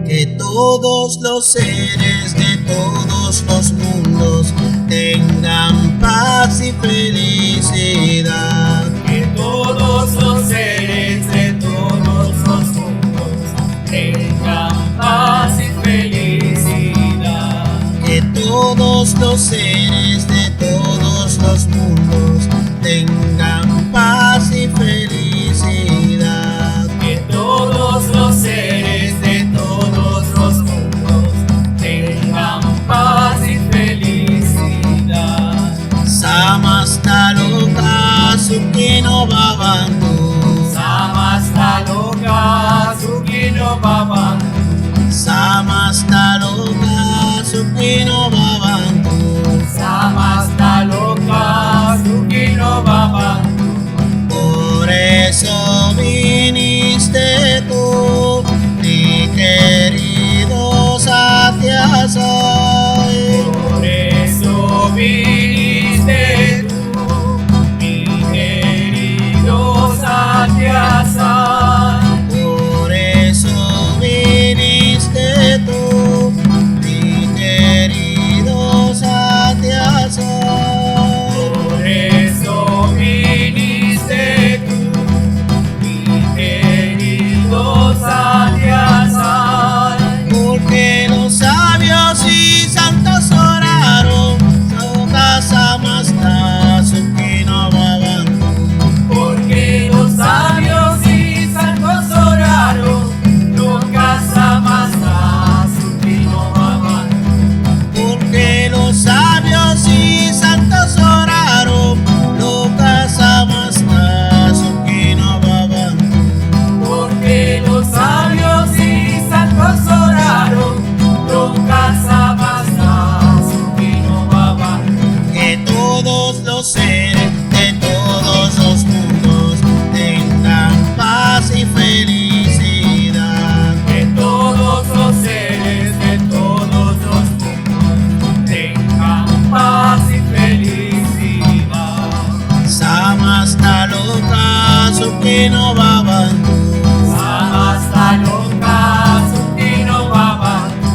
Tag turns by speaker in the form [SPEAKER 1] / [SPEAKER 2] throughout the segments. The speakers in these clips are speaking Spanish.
[SPEAKER 1] Que todos los seres de todos los mundos tengan paz y felicidad.
[SPEAKER 2] Que todos los seres de todos los mundos tengan paz y felicidad.
[SPEAKER 1] Que todos los seres de todos los mundos tengan paz y felicidad.
[SPEAKER 2] Que todos los seres de todos los mundos tengan paz y felicidad.
[SPEAKER 1] Samasta loka sukhino bhavantu.
[SPEAKER 2] Samasta loka sukhino bhavantu.
[SPEAKER 1] Samasta loka sukhino bhavantu.
[SPEAKER 2] Samasta loka sukhino bhavantu.
[SPEAKER 1] Por eso viniste tú, mi querido Satya Sai.
[SPEAKER 2] Por eso viniste tú, mi querido Satya Sai.
[SPEAKER 1] Por eso viniste tú, mi querido Satya Sai.
[SPEAKER 2] Por eso viniste tú, mi querido Satya Sai.
[SPEAKER 1] Porque los sabios y santos oraron, Loka Samasta Sukhino Bhavantu.
[SPEAKER 2] Porque los sabios y santos oraron, Loka Samasta Sukhino Bhavantu.
[SPEAKER 1] Porque los sabios y santos oraron, Loka Samasta Sukhino Bhavantu.
[SPEAKER 2] Porque los sabios y santos oraron, Loka Samasta Sukhino Bhavantu.
[SPEAKER 1] Que todos los seres de todos los mundos tengan paz y felicidad.
[SPEAKER 2] Que todos los seres de todos los mundos tengan paz y felicidad.
[SPEAKER 1] Samasta loka sukhino bhavantu.
[SPEAKER 2] Samasta loka sukhino bhavantu.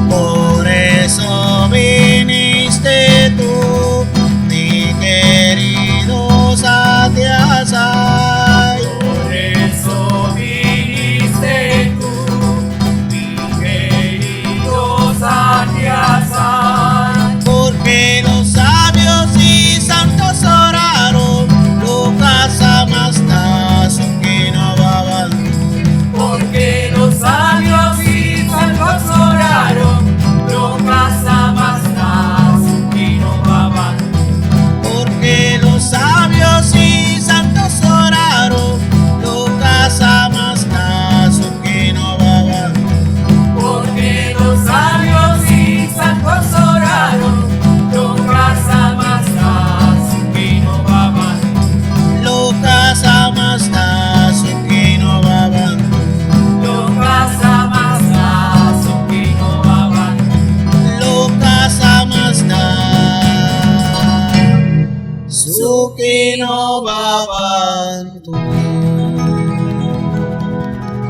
[SPEAKER 1] Por eso viniste tú, mi querido Satya Sai.
[SPEAKER 2] Por eso viniste tú, mi querido Satya Sai.
[SPEAKER 1] Porque los sabios y santos oraron, Loka Samasta Sukhino Bhavantu.
[SPEAKER 2] Porque los sabios y santos oraron, Loka Samasta Sukhino Bhavantu.
[SPEAKER 1] Porque los sabios y santos oraron, Loka Samasta Sukhino Bhavantu.
[SPEAKER 2] Porque los sabios y santos oraron, Loka Samasta Sukhino Bhavantu.
[SPEAKER 1] Loka Samasta Sukhino Bhavantu.
[SPEAKER 2] Loka Samasta Sukhino Bhavantu.
[SPEAKER 1] Loka Samasta Sukhino Bhavantu.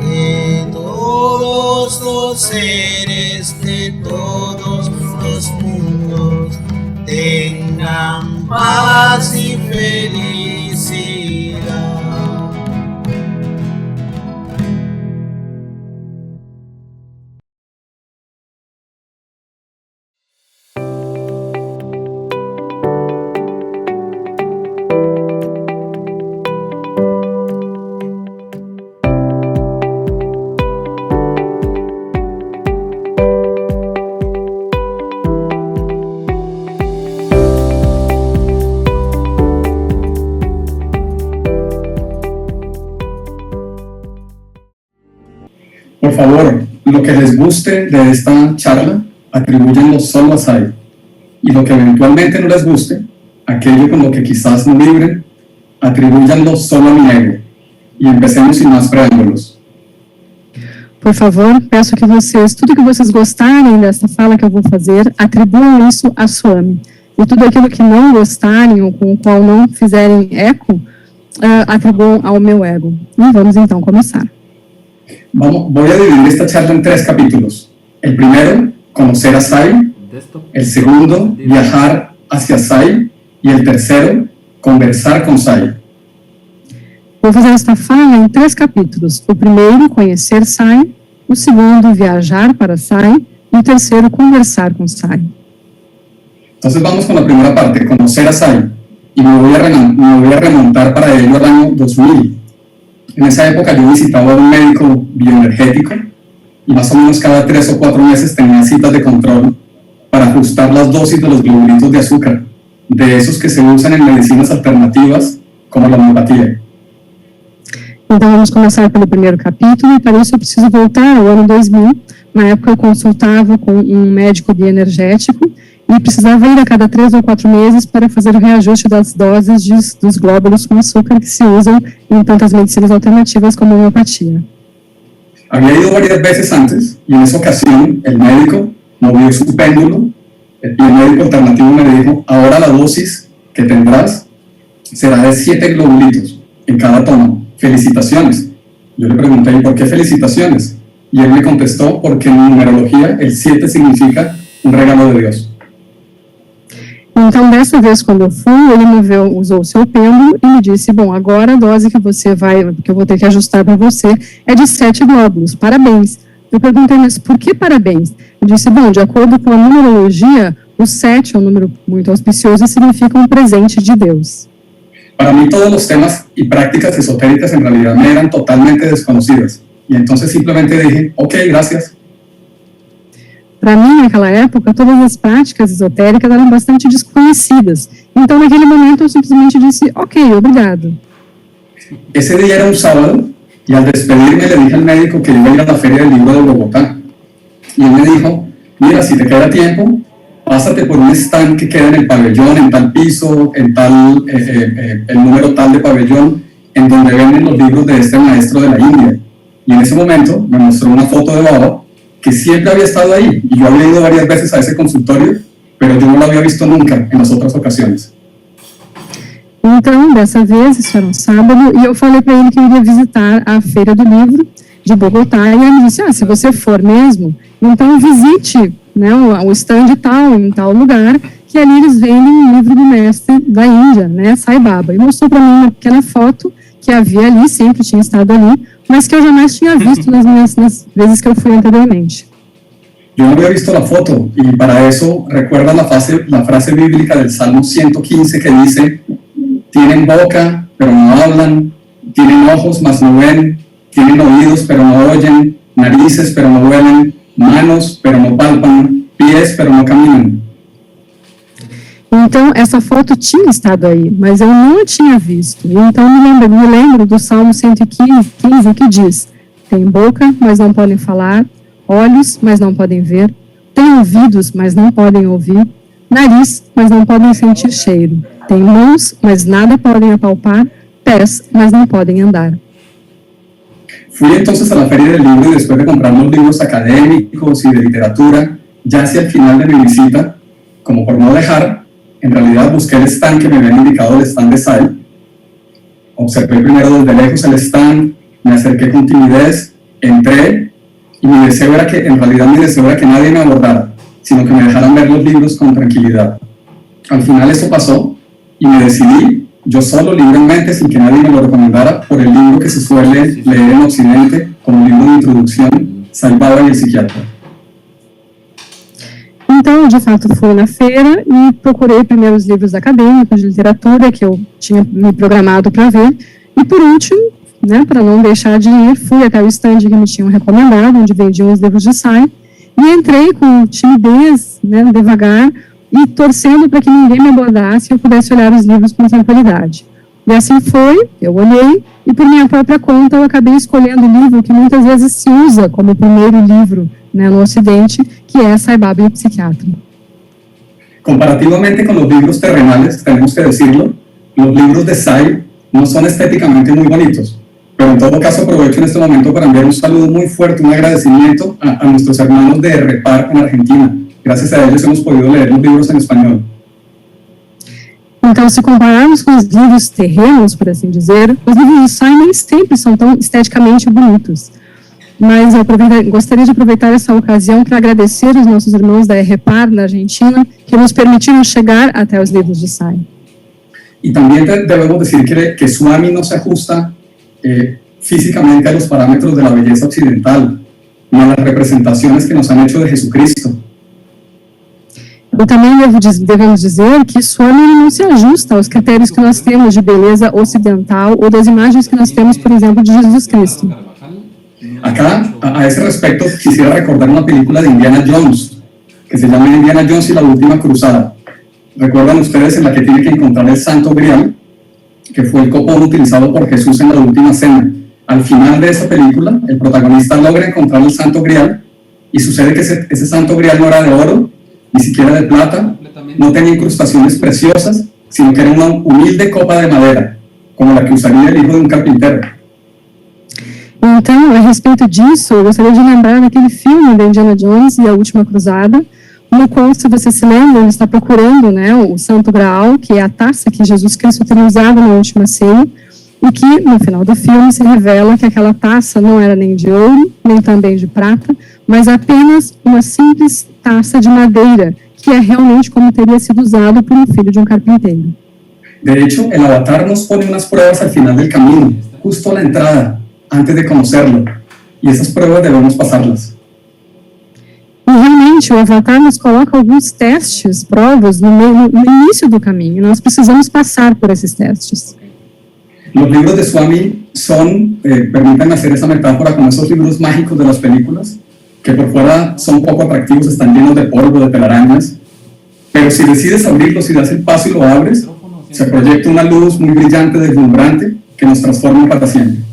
[SPEAKER 1] Que todos los seres de todos los mundos tengan paz y felicidad.
[SPEAKER 3] Por favor, lo que les guste de esta charla, atribúyenlo solo a Sai. Y lo que eventualmente no les guste, aquello con lo que quizás no vibren, atribúyanlo solo a mi ego. E empecemos sem mais preâmbulos.
[SPEAKER 4] Por favor, peço que vocês, tudo que vocês gostarem desta fala que eu vou fazer, atribuam isso a Swami. E tudo aquilo que não gostarem ou com o qual não fizerem eco, atribuam ao meu ego. E vamos então começar.
[SPEAKER 3] Voy a dividir esta charla en 3 capítulos. El primero, conocer a Sai. El segundo, viajar hacia Sai. Y el tercero, conversar con Sai.
[SPEAKER 4] Vou fazer esta fala em 3 capítulos. O primeiro, conhecer Sai. O segundo, viajar para Sai. E o terceiro, conversar com Sai.
[SPEAKER 3] Entonces vamos con la primera parte, conocer a Sai. Y me voy a remontar para ello al año 2000. En esa época yo visitaba a un médico bioenergético y más o menos cada 3 o 4 meses tenía citas de control para ajustar las dosis de los globulitos de azúcar, de esos que se usan en medicinas alternativas como la homeopatía.
[SPEAKER 4] Então vamos começar pelo primeiro capítulo, e para isso eu preciso voltar ao ano 2000. Na época eu consultava com um médico bioenergético e precisava ir a cada 3 ou 4 meses para fazer o reajuste das doses dos glóbulos com açúcar que se usam em tantas medicinas alternativas como a homeopatia.
[SPEAKER 3] Había ido varias veces antes y en esa ocasión el médico movió su péndulo y el médico alternativo me dijo, ahora la dosis que tendrás será de 7 globulitos en cada toma. Felicitaciones. Yo le pregunté, ¿y por qué felicitaciones? Y él me contestó, porque en numerología el 7 significa un regalo de Dios.
[SPEAKER 4] Então, dessa vez, quando eu fui, ele usou o seu pêndulo e me disse, bom, agora a dose que eu vou ter que ajustar para você é de 7 glóbulos, parabéns. Eu perguntei, mas por que parabéns? Ele disse, bom, de acordo com a numerologia, o 7 é um número muito auspicioso e significa um presente de Deus.
[SPEAKER 3] Para mí todos los temas y prácticas esotéricas en realidad me eran totalmente desconocidas. Y entonces simplemente dije, ok, gracias.
[SPEAKER 4] Para mim, naquela época, todas as práticas esotéricas eram bastante desconhecidas. Então, naquele momento, eu simplesmente disse, ok, obrigado.
[SPEAKER 3] Ese día era un sábado y al despedirme le dije al médico que iba a ir a la Feria del Libro de Bogotá. Y él me dijo, mira, si te queda tiempo, pásate por un stand que queda en el pabellón, en tal piso, en tal, el número tal de pabellón, en donde venden los libros de este maestro de la India. Y en ese momento me mostró una foto de Baba, que siempre había estado ahí, y yo había ido varias veces a ese consultorio, pero yo no lo había visto nunca en las otras ocasiones.
[SPEAKER 4] Então, dessa vez, isso era um sábado, e eu falei para ele que eu iria visitar a Feira do Livro de Bogotá, e ele me disse, se você for mesmo, então visite, né, o stand tal, em tal lugar, que ali eles vendem um livro do mestre da Índia, né, Sai Baba. E mostrou para mim uma pequena foto que havia ali, sempre tinha estado ali, mas que eu jamais tinha visto nas vezes que eu fui anteriormente.
[SPEAKER 3] Yo no había visto la foto, y para eso recuerda la frase bíblica del Salmo 115 que dice, tienen boca, pero no hablan, tienen ojos, mas no ven, tienen oídos, pero no oyen, narices, pero no huelen, manos, pero no palpan, pies, pero no caminan.
[SPEAKER 4] Então, essa foto tinha estado aí, mas eu não a tinha visto. Então, me lembro do Salmo 115, que diz, tem boca, mas não podem falar, olhos, mas não podem ver, tem ouvidos, mas não podem ouvir, nariz, mas não podem sentir cheiro, tem mãos, mas nada podem apalpar, pés, mas não podem andar.
[SPEAKER 3] Fui entonces a la Feria del Libro y después de comprar los libros académicos y de literatura, ya hacia el final de mi visita, como por no dejar, en realidad busqué el stand que me habían indicado, el stand de Sai. Observé primero desde lejos el stand, me acerqué con timidez, entré y mi deseo era que nadie me abordara, sino que me dejaran ver los libros con tranquilidad. Al final eso pasó y me decidí, yo solo, libremente, sin que nadie me lo recomendara, por el libro que se suele leer en Occidente como libro de introducción, Sai Baba y el psiquiatra.
[SPEAKER 4] Então, de fato, fui na feira e procurei primeiro os livros acadêmicos de literatura que eu tinha me programado para ver. E, por último, né, para não deixar de ir, fui até o stand que me tinham recomendado, onde vendiam os livros de Sai, e entrei com timidez, né, devagar, e torcendo para que ninguém me abordasse e eu pudesse olhar os livros com tranquilidade. E assim foi, eu olhei, e por minha própria conta eu acabei escolhendo o livro que muitas vezes se usa como primeiro livro, né, no Ocidente, que é Sai Baba y el Psiquiatra.
[SPEAKER 3] Comparativamente con los libros terrenales, tenemos que decirlo, los libros de Sai no son estéticamente muy bonitos, pero en todo caso aprovecho en este momento para enviar un saludo muy fuerte, un agradecimiento a nuestros hermanos de Repar en Argentina. Gracias a ellos hemos podido leer los libros en español.
[SPEAKER 4] Então, se compararmos com os livros terrenos, por assim dizer, os livros de Sai nem sempre são tão esteticamente bonitos. Mas eu gostaria de aproveitar essa ocasião para agradecer os nossos irmãos da REPAR, na Argentina, que nos permitiram chegar até os livros de Sai.
[SPEAKER 3] Y también debemos decir que Swami no se ajusta físicamente a los parámetros de la belleza occidental, ni a las representaciones que nos han hecho de Jesucristo.
[SPEAKER 4] E também devemos dizer que Swami não se ajusta aos critérios que nós temos de beleza ocidental ou das imagens que nós temos, por exemplo, de Jesus Cristo.
[SPEAKER 3] Acá, a ese respecto, quisiera recordar una película de Indiana Jones, que se llama Indiana Jones y la Última Cruzada. ¿Recuerdan ustedes en la que tiene que encontrar el Santo Grial, que fue el copón utilizado por Jesús en la Última Cena? Al final de esa película, el protagonista logra encontrar el Santo Grial y sucede que ese Santo Grial no era de oro, ni siquiera de plata, no tenía incrustaciones preciosas, sino que era una humilde copa de madera, como la que usaría el hijo de un carpintero.
[SPEAKER 4] Então, a respeito disso, eu gostaria de lembrar daquele filme de Indiana Jones e a Última Cruzada, no qual, se você se lembra, ele está procurando, né, o Santo Graal, que é a taça que Jesus Cristo teria usado na última ceia, e que, no final do filme, se revela que aquela taça não era nem de ouro, nem também de prata, mas apenas uma simples taça de madeira, que é realmente como teria sido usado por um filho de um carpinteiro.
[SPEAKER 3] De hecho, el avatar nos pone unas pruebas al final del camino, justo a la entrada, antes de conocerlo, y esas pruebas debemos pasarlas.
[SPEAKER 4] E realmente o Avatar nos coloca alguns testes, provas, no início do caminho. Nós precisamos passar por esses testes.
[SPEAKER 3] Los libros de Swami son, permítanme hacer esa metáfora, como esos libros mágicos de las películas, que por fuera son poco atractivos, están llenos de polvo, de telarañas, pero si decides abrirlos y das el paso y lo abres, se proyecta una luz muy brillante, deslumbrante, que nos transforma para siempre.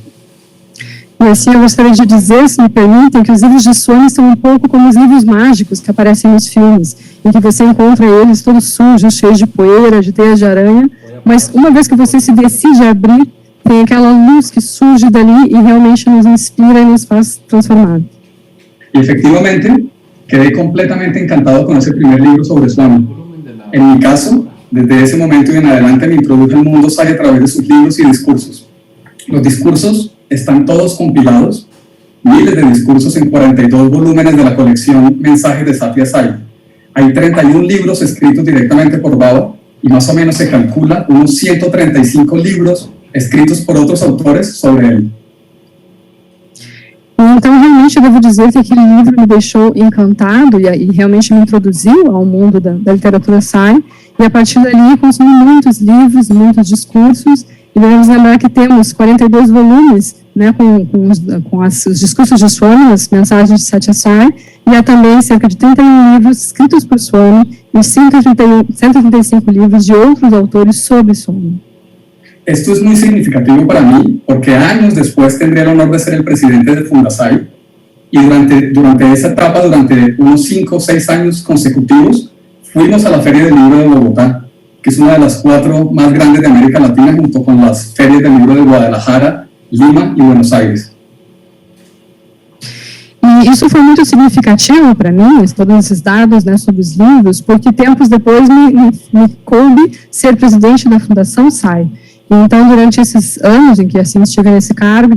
[SPEAKER 4] E assim eu gostaria de dizer, se me permitem, que os livros de Swami são um pouco como os livros mágicos que aparecem nos filmes, em que você encontra eles todos sujos, cheios de poeira, de teias de aranha, mas uma vez que você se decide a abrir, tem aquela luz que surge dali e realmente nos inspira e nos faz transformar.
[SPEAKER 3] Y efectivamente, quedé completamente encantado con ese primer libro sobre Swami. En mi caso, desde ese momento y en adelante me introduje al mundo Sai a través de sus libros y discursos. Los discursos están todos compilados, miles de discursos en 42 volúmenes de la colección Mensajes de Sathya Sai. Hay 31 libros escritos directamente por Baba y más o menos se calcula unos 135 libros escritos por otros autores sobre él.
[SPEAKER 4] Então, realmente, eu devo dizer que aquele livro me deixou encantado e realmente me introduziu ao mundo da literatura Sai, e a partir dali consumi muitos livros, muitos discursos, e devemos lembrar que temos 42 volumes, né, com os discursos de Swami, as mensagens de Sathya Sai, e há também cerca de 31 livros escritos por Swami e 135 livros de outros autores sobre Swami.
[SPEAKER 3] Esto es muy significativo para mí porque años después tendré el honor de ser el presidente de Fundasai y durante esa etapa, durante unos 5 o 6 años consecutivos, fuimos a la Feria del Libro de Bogotá, que es una de las 4 más grandes de América Latina junto con las ferias del libro de Guadalajara, Lima y Buenos Aires.
[SPEAKER 4] E isso foi muito significativo para mim, todos esses dados, né, sobre os livros, porque tempos depois me coube ser presidente da Fundação Sai. Então, durante esses anos em que assim estive nesse cargo,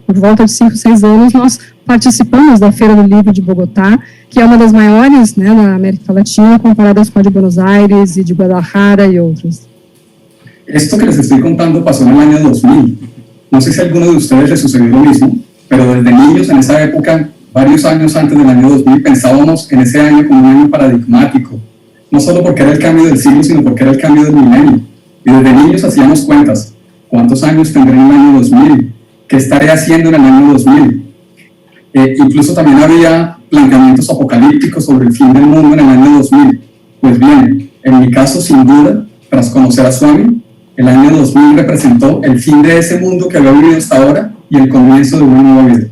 [SPEAKER 4] por volta de 5 ou 6 anos, nós participamos da Feira do Livro de Bogotá, que é uma das maiores, né, na América Latina, comparadas com a de Buenos Aires e de Guadalajara e outros.
[SPEAKER 3] Esto que les estoy contando pasó en el año 2000. No sé si a alguno de ustedes les sucedió lo mismo, pero desde niños en esa época, varios años antes del año 2000, pensábamos en ese año como un año paradigmático, no solo porque era el cambio del siglo, sino porque era el cambio del milenio. Y desde niños hacíamos cuentas. ¿Cuántos años tendré en el año 2000? ¿Qué estaré haciendo en el año 2000? Incluso también había planteamientos apocalípticos sobre el fin del mundo en el año 2000. Pues bien, en mi caso, sin duda, tras conocer a Swami, el año 2000 representó el fin de ese mundo que había vivido hasta ahora y el comienzo de una nueva vida.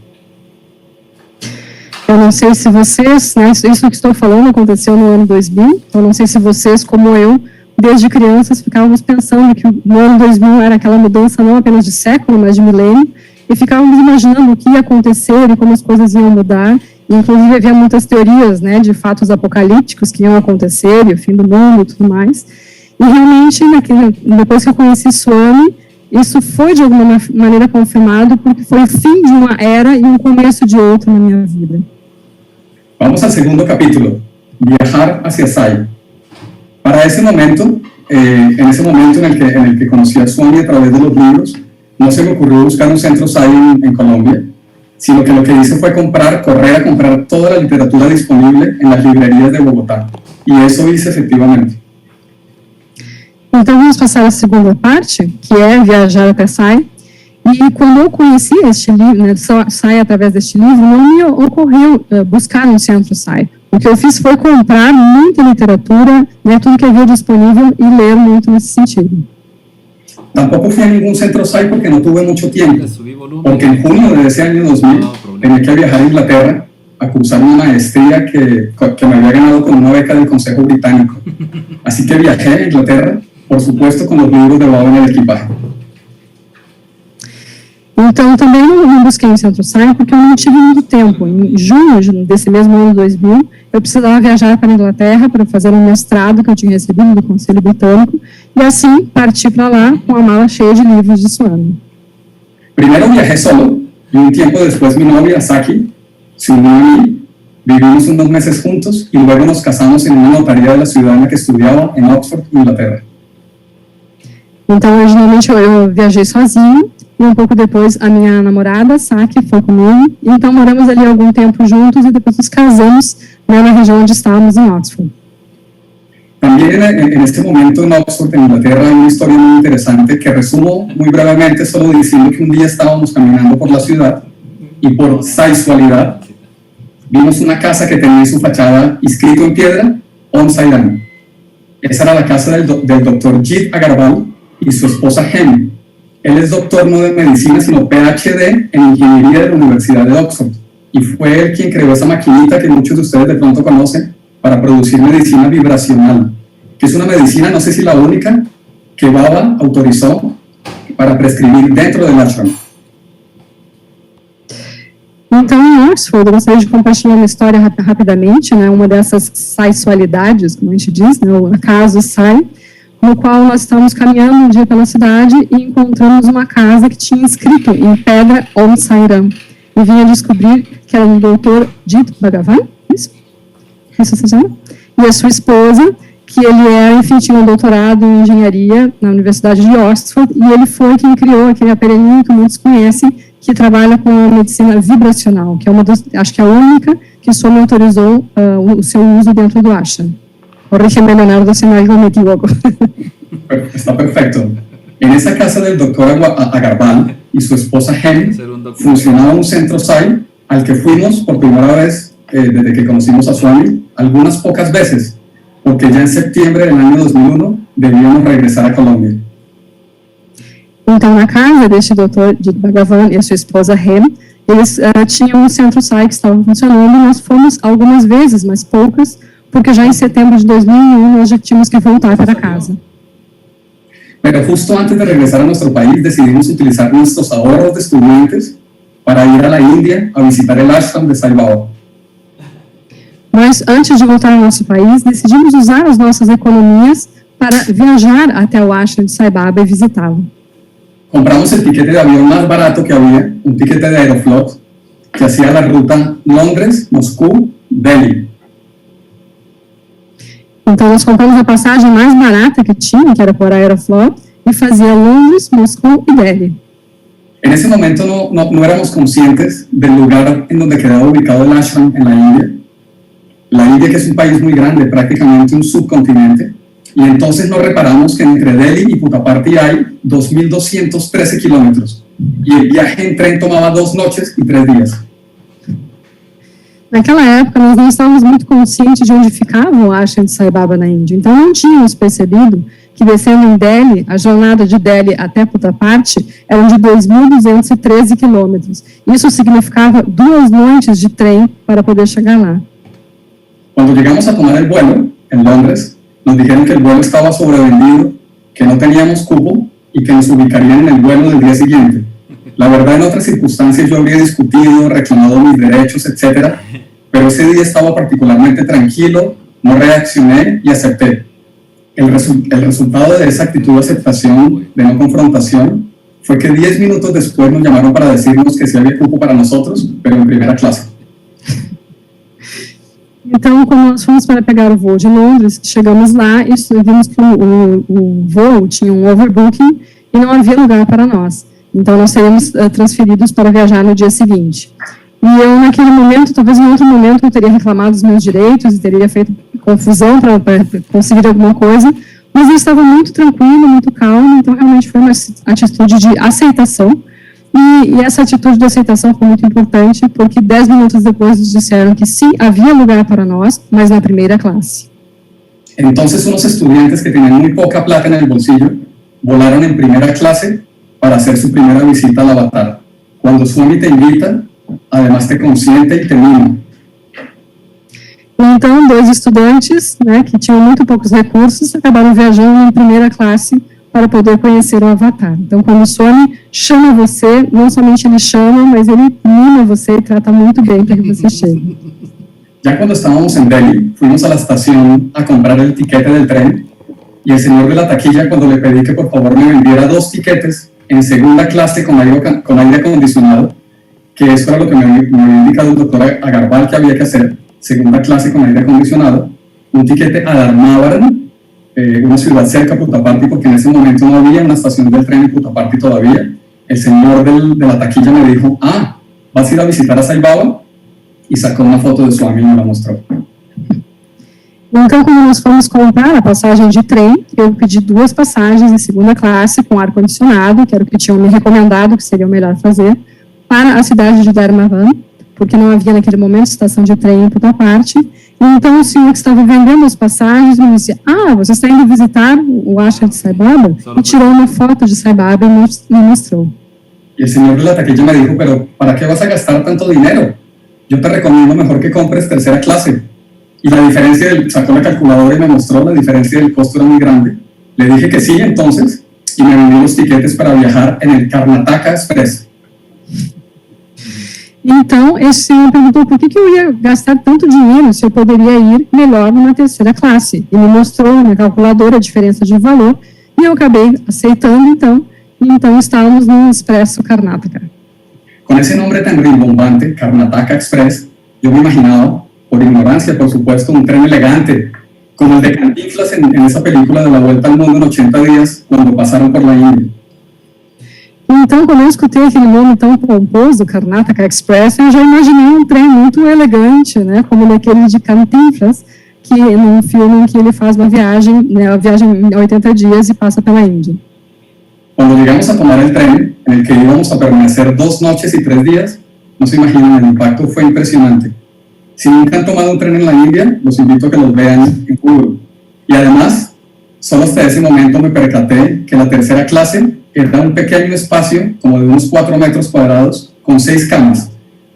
[SPEAKER 4] Eu não sei se vocês, né, isso que estou falando aconteceu no ano 2000, eu não sei se vocês, como eu, desde crianças ficávamos pensando que o ano 2000 era aquela mudança não apenas de século, mas de milênio, e ficávamos imaginando o que ia acontecer e como as coisas iam mudar, e inclusive havia muitas teorias, né, de fatos apocalípticos que iam acontecer, e o fim do mundo e tudo mais. E realmente, depois que eu conheci Swami, isso foi de alguma maneira confirmado, porque foi o fim de uma era e um começo de outra na minha vida.
[SPEAKER 3] Vamos al segundo capítulo, viajar hacia Sai. Para ese momento, en ese momento en el que conocí a Swami a través de los libros, no se me ocurrió buscar un centro Sai en Colombia, sino que lo que hice fue correr a comprar toda la literatura disponible en las librerías de Bogotá. Y eso hice efectivamente.
[SPEAKER 4] Então, vamos passar a segunda parte, que é viajar até Sai. E quando eu conheci este livro, né, Sai através deste livro, não me ocorreu buscar um centro Sai. O que eu fiz foi comprar muita literatura, né, tudo que havia disponível, e ler muito nesse sentido.
[SPEAKER 3] Tampoco fui a ningún centro Sai porque no tuve mucho tiempo, porque en junio de ese año 2000 tenía que viajar a Inglaterra a cursar una maestría que me había ganado con una beca del Consejo Británico. Así que viajé a Inglaterra, por supuesto, con los libros de Baba en el equipaje.
[SPEAKER 4] Então, também não busquei um centro Sai porque eu não tive muito tempo. Em junho desse mesmo ano 2000, eu precisava viajar para a Inglaterra para fazer um mestrado que eu tinha recebido do Conselho Britânico e, assim, parti para lá com a mala cheia de livros de Swami.
[SPEAKER 3] Primero viajé solo y un tiempo después mi novia, Saki, se unió a mí. Vivimos unos meses juntos y luego nos casamos en una notaría de la ciudad en la que estudiaba, en Oxford, Inglaterra.
[SPEAKER 4] Então, originalmente eu viajei sozinho e um pouco depois a minha namorada, Saki, foi comigo. Então, moramos ali algum tempo juntos e depois nos casamos, né, na região onde estávamos, em Oxford.
[SPEAKER 3] También en este momento en Oxford, en Inglaterra, hay una historia muy interesante que resumo muy brevemente, solo diciendo que un día estábamos caminando por la ciudad y por casualidad vimos una casa que tenía en su fachada escrito en piedra, Om Sai Ram. Esa era la casa del doctor Jit Agarwal y su esposa Hem. Él es doctor no de medicina, sino PhD en ingeniería de la Universidad de Oxford. Y fue él quien creó esa maquinita que muchos de ustedes de pronto conocen para producir medicina vibracional, que es una medicina, no sé si la única, que Baba autorizó para prescribir dentro del ashram.
[SPEAKER 4] Então, em Oxford, eu gostaria de compartilhar uma história rapidamente, né, uma dessas saisualidades, como a gente diz, né, o acaso Sai, no qual nós estávamos caminhando um dia pela cidade e encontramos uma casa que tinha escrito em pedra Om Sai Ram. E vinha descobrir que era do Dr. Jit Bhagavan, isso você sabe? E a sua esposa, que ele era, enfim, tinha um doutorado em engenharia na Universidade de Oxford, e ele foi quem criou aquele aparelhinho que muitos conhecem, que trabalha com a medicina vibracional, que é acho que é a única que só autorizou o seu uso dentro do ashram. Corrígeme, Leonardo, si no me equivoco.
[SPEAKER 3] Está perfecto. En esa casa del doctor Agarwal y su esposa Hem funcionaba un centro Sai al que fuimos por primera vez desde que conocimos a Swami algunas pocas veces, porque ya en septiembre del año 2001 debíamos regresar a Colombia.
[SPEAKER 4] Então, na casa deste Dr. Jit Bhagavan e a sua esposa Hem, eles tinham um centro Sai que estava funcionando e nós fomos algumas vezes, mas poucas, porque já em setembro de 2001 nós já tínhamos que voltar para casa.
[SPEAKER 3] Pero justo antes de regresar a nuestro país decidimos utilizar nuestros ahorros de estudiantes para ir a la India a visitar el ashram de Sai Baba.
[SPEAKER 4] Mas antes de voltar ao nosso país, decidimos usar as nossas economias para viajar até o ashram de Sai Baba e visitá-lo.
[SPEAKER 3] Compramos el tiquete de avión más barato que había, un tiquete de Aeroflot, que hacía la ruta Londres-Moscú-Delhi.
[SPEAKER 4] Então, nós compramos a passagem mais barata que tinha, que era por Aeroflot, e fazia Londres, Moscú e Delhi.
[SPEAKER 3] En ese momento no éramos conscientes del lugar en donde quedaba ubicado el ashram en la India. La India, que es un país muy grande, prácticamente un subcontinente, y entonces nos reparamos que entre Delhi y Puttaparthi hay 2.213 kilómetros, y el viaje en tren tomaba 2 noches y 3 días.
[SPEAKER 4] Naquela época, nós não estávamos muito conscientes de onde ficava o ashram de Sai Baba na Índia, então não tínhamos percebido que descendo em Delhi, a jornada de Delhi até Puttaparthi eram de 2.213 quilômetros. Isso significava 2 noites de trem para poder chegar lá.
[SPEAKER 3] Cuando llegamos a tomar el vuelo en Londres, nos dijeron que el vuelo estaba sobrevendido, que no teníamos cupo y que nos ubicarían en el vuelo del día siguiente. La verdad, en otras circunstancias yo habría discutido, reclamado mis derechos, etc. Pero ese día estaba particularmente tranquilo, no reaccioné y acepté. El resultado de esa actitud de aceptación, de no confrontación, fue que 10 minutos después nos llamaron para decirnos que sí había cupo para nosotros, pero en primera clase.
[SPEAKER 4] Então, quando nós fomos para pegar o voo de Londres, chegamos lá e vimos que o voo tinha um overbooking e não havia lugar para nós. Então, nós seríamos transferidos para viajar no dia seguinte. E eu, naquele momento, talvez em outro momento, eu teria reclamado dos meus direitos e teria feito confusão para conseguir alguma coisa, mas eu estava muito tranquilo, muito calmo, então realmente foi uma atitude de aceitação. E essa atitude de aceitação foi muito importante, porque 10 minutos depois nos disseram que sim, havia lugar para nós, mas na primeira clase.
[SPEAKER 3] Entonces, unos estudiantes que tenían muy poca plata en el bolsillo volaron en primera clase para hacer su primera visita al Avatar. Cuando Swami te invita, además te consiente y te mima.
[SPEAKER 4] Então, 2 estudantes, né, que tinham muito poucos recursos, acabaram viajando em primeira classe para poder conhecer o Avatar. Então, quando o Swami chama você, não somente ele chama, mas ele mima você e trata muito bem para que você chegue.
[SPEAKER 3] Ya cuando estábamos en Delhi, fuimos a la estación a comprar el tiquete del tren y el señor de la taquilla, cuando le pedí que por favor me vendiera 2 tiquetes en segunda clase con aire acondicionado, que eso era lo que me había indicado el doctor Agarwal que había que hacer, segunda clase con aire acondicionado, un tiquete a Dharmavaram, una ciudad cerca de Puttaparthi, porque en ese momento no había una estación del tren en Puttaparthi todavía. El señor de la taquilla me dijo, ¿vas a ir a visitar a Sai Baba? Y sacó una foto de Swami y me la mostró.
[SPEAKER 4] Então, quando nós fomos comprar a passagem de trem, eu pedi 2 passagens em segunda classe com ar-condicionado, que era o que tinham me recomendado que seria o melhor fazer, para a cidade de Dharmavan, porque não havia naquele momento estação de trem em Puttaparthi. Então, o senhor que estava vendendo as passagens me disse, você está indo visitar o Ashram de Sai Baba? E tirou uma foto de Sai Baba e me mostrou.
[SPEAKER 3] Y el señor de la taquilla me dijo, pero ¿para qué vas a gastar tanto dinero? Yo te recomiendo mejor que compres tercera clase. Y la diferencia, sacó la calculadora y me mostró, la diferencia del costo era muy grande. Le dije que sí, entonces, y me vendió los tiquetes para viajar en el Karnataka Express.
[SPEAKER 4] Então, esse senhor perguntou por que eu ia gastar tanto dinheiro se eu poderia ir melhor numa terceira classe. E me mostrou na calculadora a diferença de valor e eu acabei aceitando, então estávamos no Expresso Karnataka.
[SPEAKER 3] Con ese nombre tan rimbombante, Karnataka Express, yo me imaginaba, por ignorancia, por supuesto, un tren elegante, como el de Cantinflas en esa película de La Vuelta al Mundo en 80 días, cuando pasaron por la India.
[SPEAKER 4] Então, quando eu escutei aquele nome tão pomposo, Karnataka Express, eu já imaginei um trem muito elegante, né, como naquele de Cantinflas, que num filme em que ele faz uma viagem, né, a viagem em 80 dias e passa pela Índia.
[SPEAKER 3] Cuando llegamos a tomar el tren, en el que íbamos a permanecer 2 noches y 3 días, no se imaginan, el impacto fue impresionante. Si nunca han tomado un tren en la India, los invito a que los vean en Google. Y además, solo hasta ese momento me percaté que la tercera clase era un pequeño espacio, como de unos 4 metros cuadrados, con 6 camas.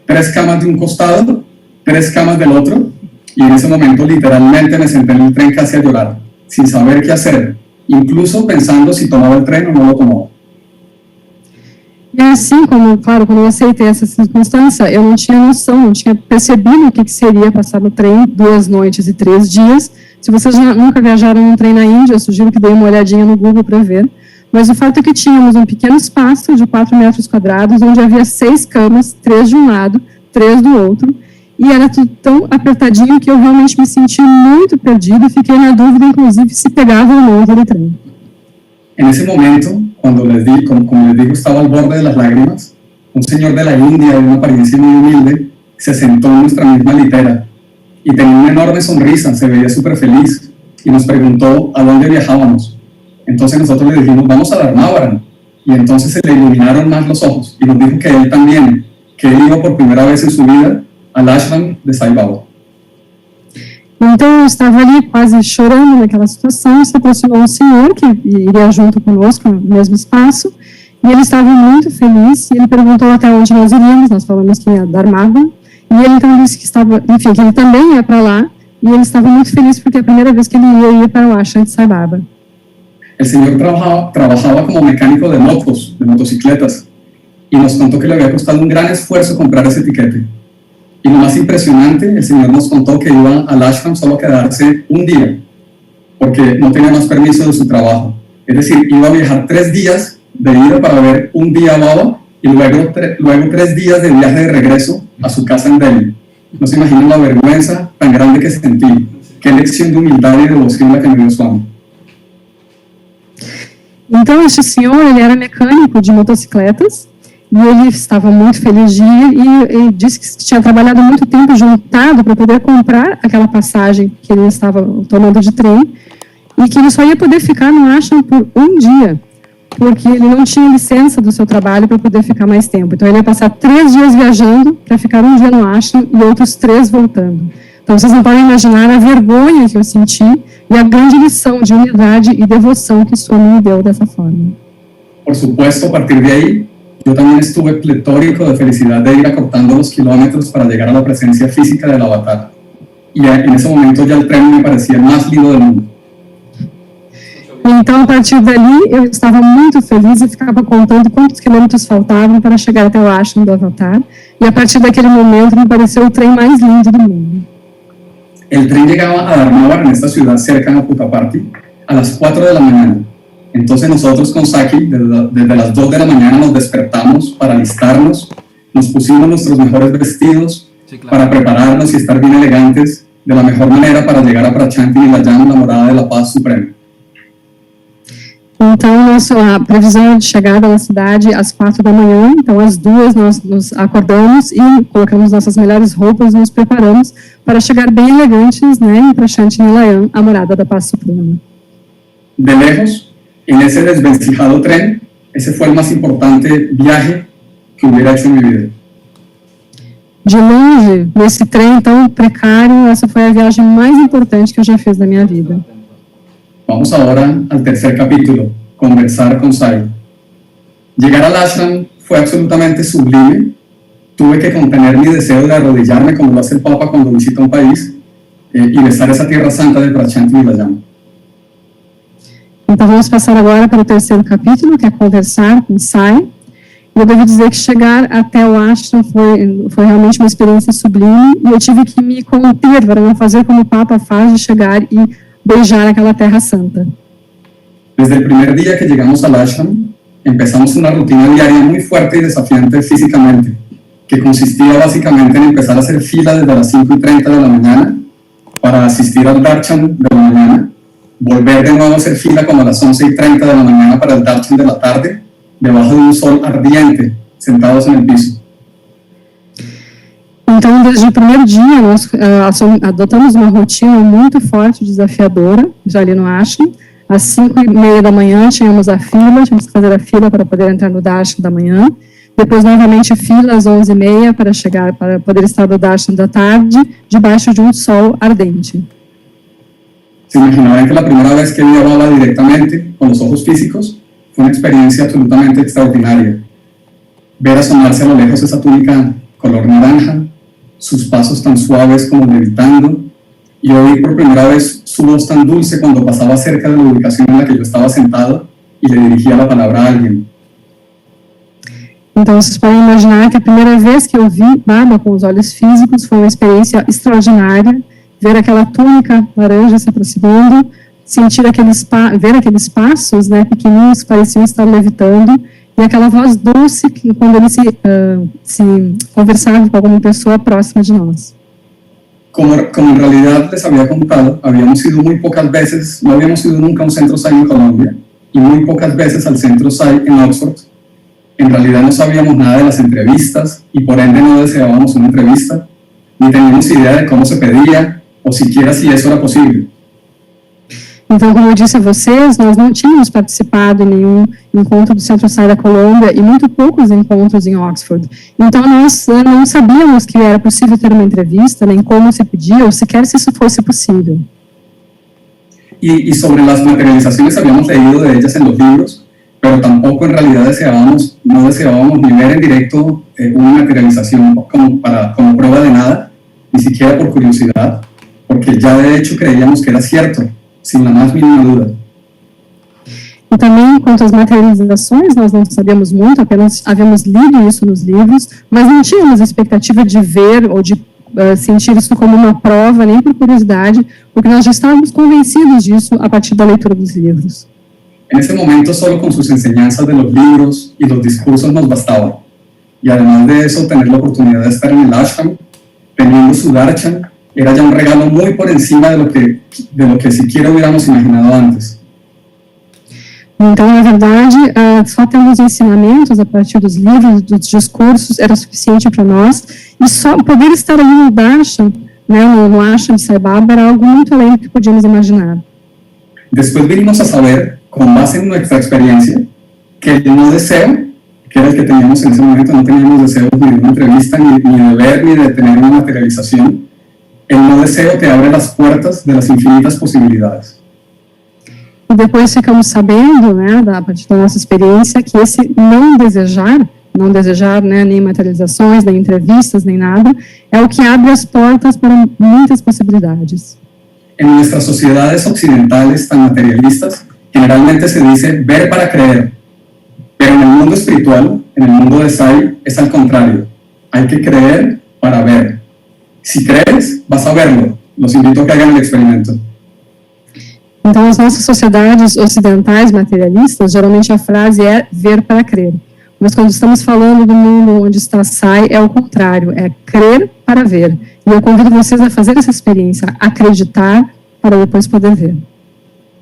[SPEAKER 3] 3 camas de un costado, 3 camas del otro, y en ese momento literalmente me senté en el tren casi a llorar, sin saber qué hacer, incluso pensando si tomaba el tren o no lo tomaba.
[SPEAKER 4] E assim, claro, quando eu aceitei essa circunstância, eu não tinha noção, não tinha percebido o que seria passar no trem 2 noites e 3 dias. Se vocês nunca viajaram em um trem na Índia, eu sugiro que deem uma olhadinha no Google para ver. Mas o fato é que tínhamos um pequeno espaço de 4 metros quadrados, onde havia 6 camas, 3 de um lado, 3 do outro, e era tudo tão apertadinho que eu realmente me senti muito perdido e fiquei na dúvida, inclusive, se pegava ou não aquele trem.
[SPEAKER 3] En ese momento, como les digo, estaba al borde de las lágrimas, un señor de la India, de una apariencia muy humilde, se sentó en nuestra misma litera y tenía una enorme sonrisa, se veía súper feliz y nos preguntó a dónde viajábamos. Entonces nosotros le dijimos, vamos a Dharmavaram, y entonces se le iluminaron más los ojos y nos dijo que él también, que él iba por primera vez en su vida al ashram de Sai Baba.
[SPEAKER 4] Então, eu estava ali quase chorando naquela situação, se aproximou um senhor que iria junto conosco no mesmo espaço, e ele estava muito feliz, e ele perguntou até onde nós iríamos, nós falamos que ia Dharmavaram, e ele então disse que estava, enfim, que ele também ia para lá, e ele estava muito feliz porque é a primeira vez que ele ia para o ashram de Sai Baba.
[SPEAKER 3] El señor trabajaba como mecánico de motos, de motocicletas, y nos contó que le había costado un gran esfuerzo comprar ese tiquete. Y lo más impresionante, el señor nos contó que iba al ashram solo a quedarse un día. porque no tenía más permiso de su trabajo. Es decir, iba a viajar 3 días de ida para ver un día a Baba y luego 3 días de viaje de regreso a su casa en Delhi. No se imaginan la vergüenza tan grande que sentí. Qué lección de humildad y devoción la que me dio Swami.
[SPEAKER 4] Então, este senhor, ele era mecânico de motocicletas, e ele estava muito feliz de ir, e ele disse que tinha trabalhado muito tempo juntado para poder comprar aquela passagem que ele estava tomando de trem, e que ele só ia poder ficar no ashram por um dia, porque ele não tinha licença do seu trabalho para poder ficar mais tempo. Então, ele ia passar 3 dias viajando para ficar um dia no ashram e outros 3 voltando. Então, vocês não podem imaginar a vergonha que eu senti e a grande lição de humildade e devoção que Swami me deu dessa forma.
[SPEAKER 3] Por supuesto, a partir de ahí, yo también estuve pletórico de felicidad de ir acortando los kilómetros para llegar a la presencia física del avatar. Y en ese momento ya el tren me parecía el más lindo del mundo.
[SPEAKER 4] Então, a partir dali, eu estava muito feliz e ficava contando quantos quilômetros faltavam para chegar até o ashram do avatar. E a partir daquele momento, me pareceu o trem mais lindo do mundo.
[SPEAKER 3] El tren llegaba a Dharmawar, en esta ciudad cercana a Puttaparthi, a las 4 de la mañana. Entonces nosotros con Saki, desde las 2 de la mañana nos despertamos para alistarnos, nos pusimos nuestros mejores vestidos para prepararnos y estar bien elegantes de la mejor manera para llegar a Prachanti Nilayam, la morada de la paz suprema.
[SPEAKER 4] Então, a previsão de chegada na cidade às 4 da manhã, então às 2 nós nos acordamos e colocamos nossas melhores roupas e nos preparamos para chegar bem elegantes, né, em Prachanti Nilayam, a morada da paz suprema.
[SPEAKER 3] De lejos, en ese desvencijado tren, ese fue el más importante viaje que hubiera hecho en mi vida.
[SPEAKER 4] De longe, nesse trem tão precário, essa foi a viagem mais importante que eu já fiz na minha vida.
[SPEAKER 3] Vamos ahora al tercer capítulo, conversar con Sai. Llegar al ashram fue absolutamente sublime. Tuve que contener mi deseo de arrodillarme como lo hace el Papa cuando visita un país y besar esa tierra santa de Prachanti Nilayam.
[SPEAKER 4] Então vamos passar agora para o terceiro capítulo, que é conversar com Sai. Eu devo dizer que chegar até o ashram foi realmente uma experiência sublime e eu tive que me conter para não fazer como o Papa faz de chegar e beijar aquela terra santa.
[SPEAKER 3] Desde el primer día que llegamos al ashram, empezamos una rutina diaria muy fuerte y desafiante físicamente, que consistía básicamente en empezar a hacer fila desde las 5:30 de la mañana para asistir al darshan de la mañana, volver de nuevo a hacer fila como a las 11:30 de la mañana para el darshan de la tarde, debajo de un sol ardiente, sentados en el piso.
[SPEAKER 4] Então, desde o primeiro dia, nós adotamos uma rotina muito forte, desafiadora, já ali no ashram. Às 5:30 da manhã, tínhamos que fazer a fila para poder entrar no darshan da manhã. Depois, novamente, fila às 11:30 para poder estar no darshan da tarde, debaixo de um sol ardente.
[SPEAKER 3] Se imaginarán que la primera vez que vi a Baba directamente, con los ojos físicos, fue una experiencia absolutamente extraordinaria. Ver asomarse a lo lejos esa túnica color naranja, sus pasos tan suaves como levitando, y oír por primera vez su voz tan dulce cuando pasaba cerca de la ubicación en la que yo estaba sentado y le dirigía la palabra a alguien.
[SPEAKER 4] Então, vocês podem imaginar que a primeira vez que eu vi Baba com os olhos físicos foi uma experiência extraordinária, ver aquela túnica laranja se aproximando, ver aqueles passos, né, pequeninos que pareciam estar levitando, e aquela voz doce que quando ele se conversava com alguma pessoa próxima de nós.
[SPEAKER 3] Como en realidad les había contado, habíamos ido muy pocas veces, no habíamos ido nunca a un centro SAI en Colombia, y muy pocas veces al centro SAI en Oxford. En realidad no sabíamos nada de las entrevistas, y por ende no deseábamos una entrevista, ni teníamos idea de cómo se pedía, o siquiera si eso era posible.
[SPEAKER 4] Então, como eu disse a vocês, nós não tínhamos participado em nenhum encontro do Centro SAI da Colômbia e muito poucos encontros em Oxford. Então, nós não sabíamos que era possível ter uma entrevista, nem como se pedia, ou sequer se isso fosse possível.
[SPEAKER 3] Y sobre las materializaciones habíamos leído de ellas en los libros, pero tampoco en realidad no deseábamos ni ver en directo una materialización como prueba de nada, ni siquiera por curiosidad, porque ya de hecho creíamos que era cierto, sin la más mínima duda.
[SPEAKER 4] E também, quanto às materializações, nós não sabíamos muito, apenas havíamos lido isso nos livros, mas não tínhamos expectativa de ver ou de sentir isso como uma prova, nem por curiosidade, porque nós já estávamos convencidos disso a partir da leitura dos livros.
[SPEAKER 3] En ese momento, solo con sus enseñanzas de los libros y los discursos nos bastaba. Y además de eso, tener la oportunidad de estar en el ashram, teniendo su darshan, era ya un regalo muy por encima de lo que siquiera hubiéramos imaginado antes.
[SPEAKER 4] Então, na verdade, só ter os ensinamentos a partir dos livros, dos discursos, era suficiente para nós, e só poder estar ali no darshan, né, no ashram de Sai Baba, era algo muito além do que podíamos imaginar.
[SPEAKER 3] Después vinimos a saber, con base en nuestra experiencia, que el no deseo, que era el que teníamos en ese momento, no teníamos deseos ni de una entrevista, ni de ver, ni de tener una materialización. El no deseo te abre las puertas de las infinitas posibilidades.
[SPEAKER 4] E depois ficamos sabendo, né, a partir da nossa experiência, que esse não desejar, né, nem materializações, nem entrevistas, nem nada, é o que abre as portas para muitas possibilidades.
[SPEAKER 3] En nuestras sociedades occidentales tan materialistas, generalmente se dice ver para creer, pero en el mundo espiritual, en el mundo de Sai, es al contrario. Hay que creer para ver. Si crees, vas a verlo. Los invito a que hagan el experimento.
[SPEAKER 4] Então, as nossas sociedades ocidentais materialistas, geralmente a frase é ver para crer. Mas quando estamos falando do mundo onde está Sai, é o contrário, é crer para ver. E eu convido vocês a fazer essa experiência, acreditar para depois poder ver.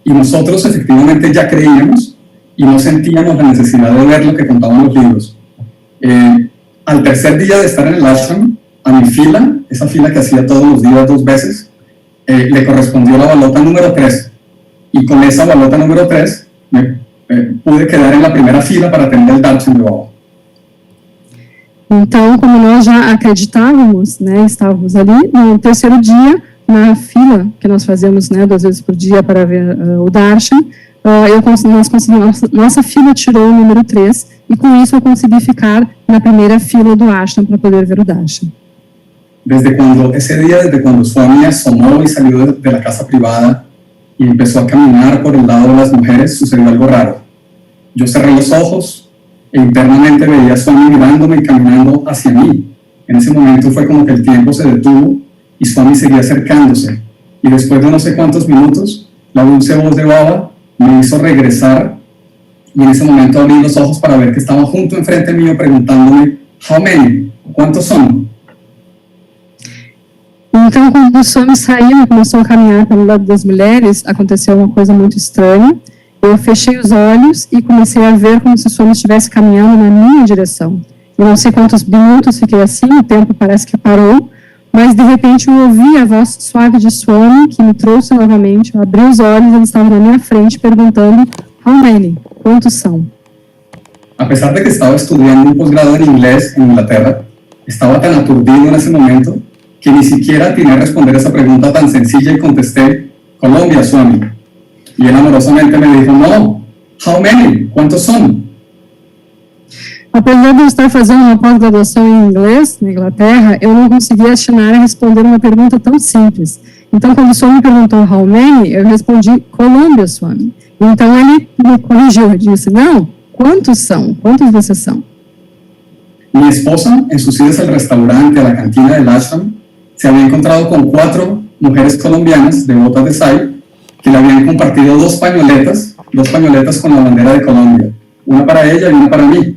[SPEAKER 3] Y nosotros efectivamente ya creíamos y no sentíamos la necesidad de ver lo que contaban los libros. Al tercer día de estar en el ashram, a mi fila, esa fila que hacía todos los días 2 veces, le correspondió la balota número 3. Y con esa balota número 3 pude quedar en la primera fila para atender el darshan de Baba.
[SPEAKER 4] Então, como nós já acreditávamos, né, estávamos ali, no terceiro dia, na fila que nós fazemos, né, 2 vezes por dia para ver o darshan, nós conseguimos, nossa fila tirou o número 3, e com isso eu consegui ficar na primeira fila do ashram para poder ver o darshan.
[SPEAKER 3] Desde cuando Swami asomó y salió de la casa privada y empezó a caminar por el lado de las mujeres, sucedió algo raro. Yo cerré los ojos e internamente veía a Swami mirándome y caminando hacia mí. En ese momento fue como que el tiempo se detuvo y Swami seguía acercándose. Y después de no sé cuántos minutos, la dulce voz de Baba me hizo regresar y en ese momento abrí los ojos para ver que estaba junto enfrente mío preguntándome, "How many? ¿Cuántos son?"
[SPEAKER 4] Então, quando o Swami saiu e começou a caminhar pelo lado das mulheres, aconteceu uma coisa muito estranha. Eu fechei os olhos e comecei a ver como se o Swami estivesse caminhando na minha direção. Eu não sei quantos minutos fiquei assim, o tempo parece que parou, mas de repente eu ouvi a voz suave de Swami, que me trouxe novamente. Eu abri os olhos e ele estava na minha frente perguntando, "How many? Quantos são?"
[SPEAKER 3] A pesar de que estaba estudiando un posgrado en inglés en Inglaterra, estaba tan aturdido en ese momento que ni siquiera atiné a responder esa pregunta tan sencilla y contesté, "Colombia, Swami." Y él amorosamente me dijo, "No, how many? ¿Cuántos son?"
[SPEAKER 4] Apesar de eu estar fazendo uma pós-graduação em inglês na Inglaterra, eu não conseguia atinar a responder uma pergunta tão simples. Então, quando o Swami perguntou how many, eu respondi, "Colômbia, Swami." Então, ele me corrigiu e disse, "Não, quantos são? Quantos vocês são?"
[SPEAKER 3] Mi esposa, en sus idas al restaurante, a la cantina del ashram, se había encontrado con 4 mujeres colombianas devotas de Sai que le habían compartido 2 pañoletas con la bandera de Colombia, una para ella y una para mí.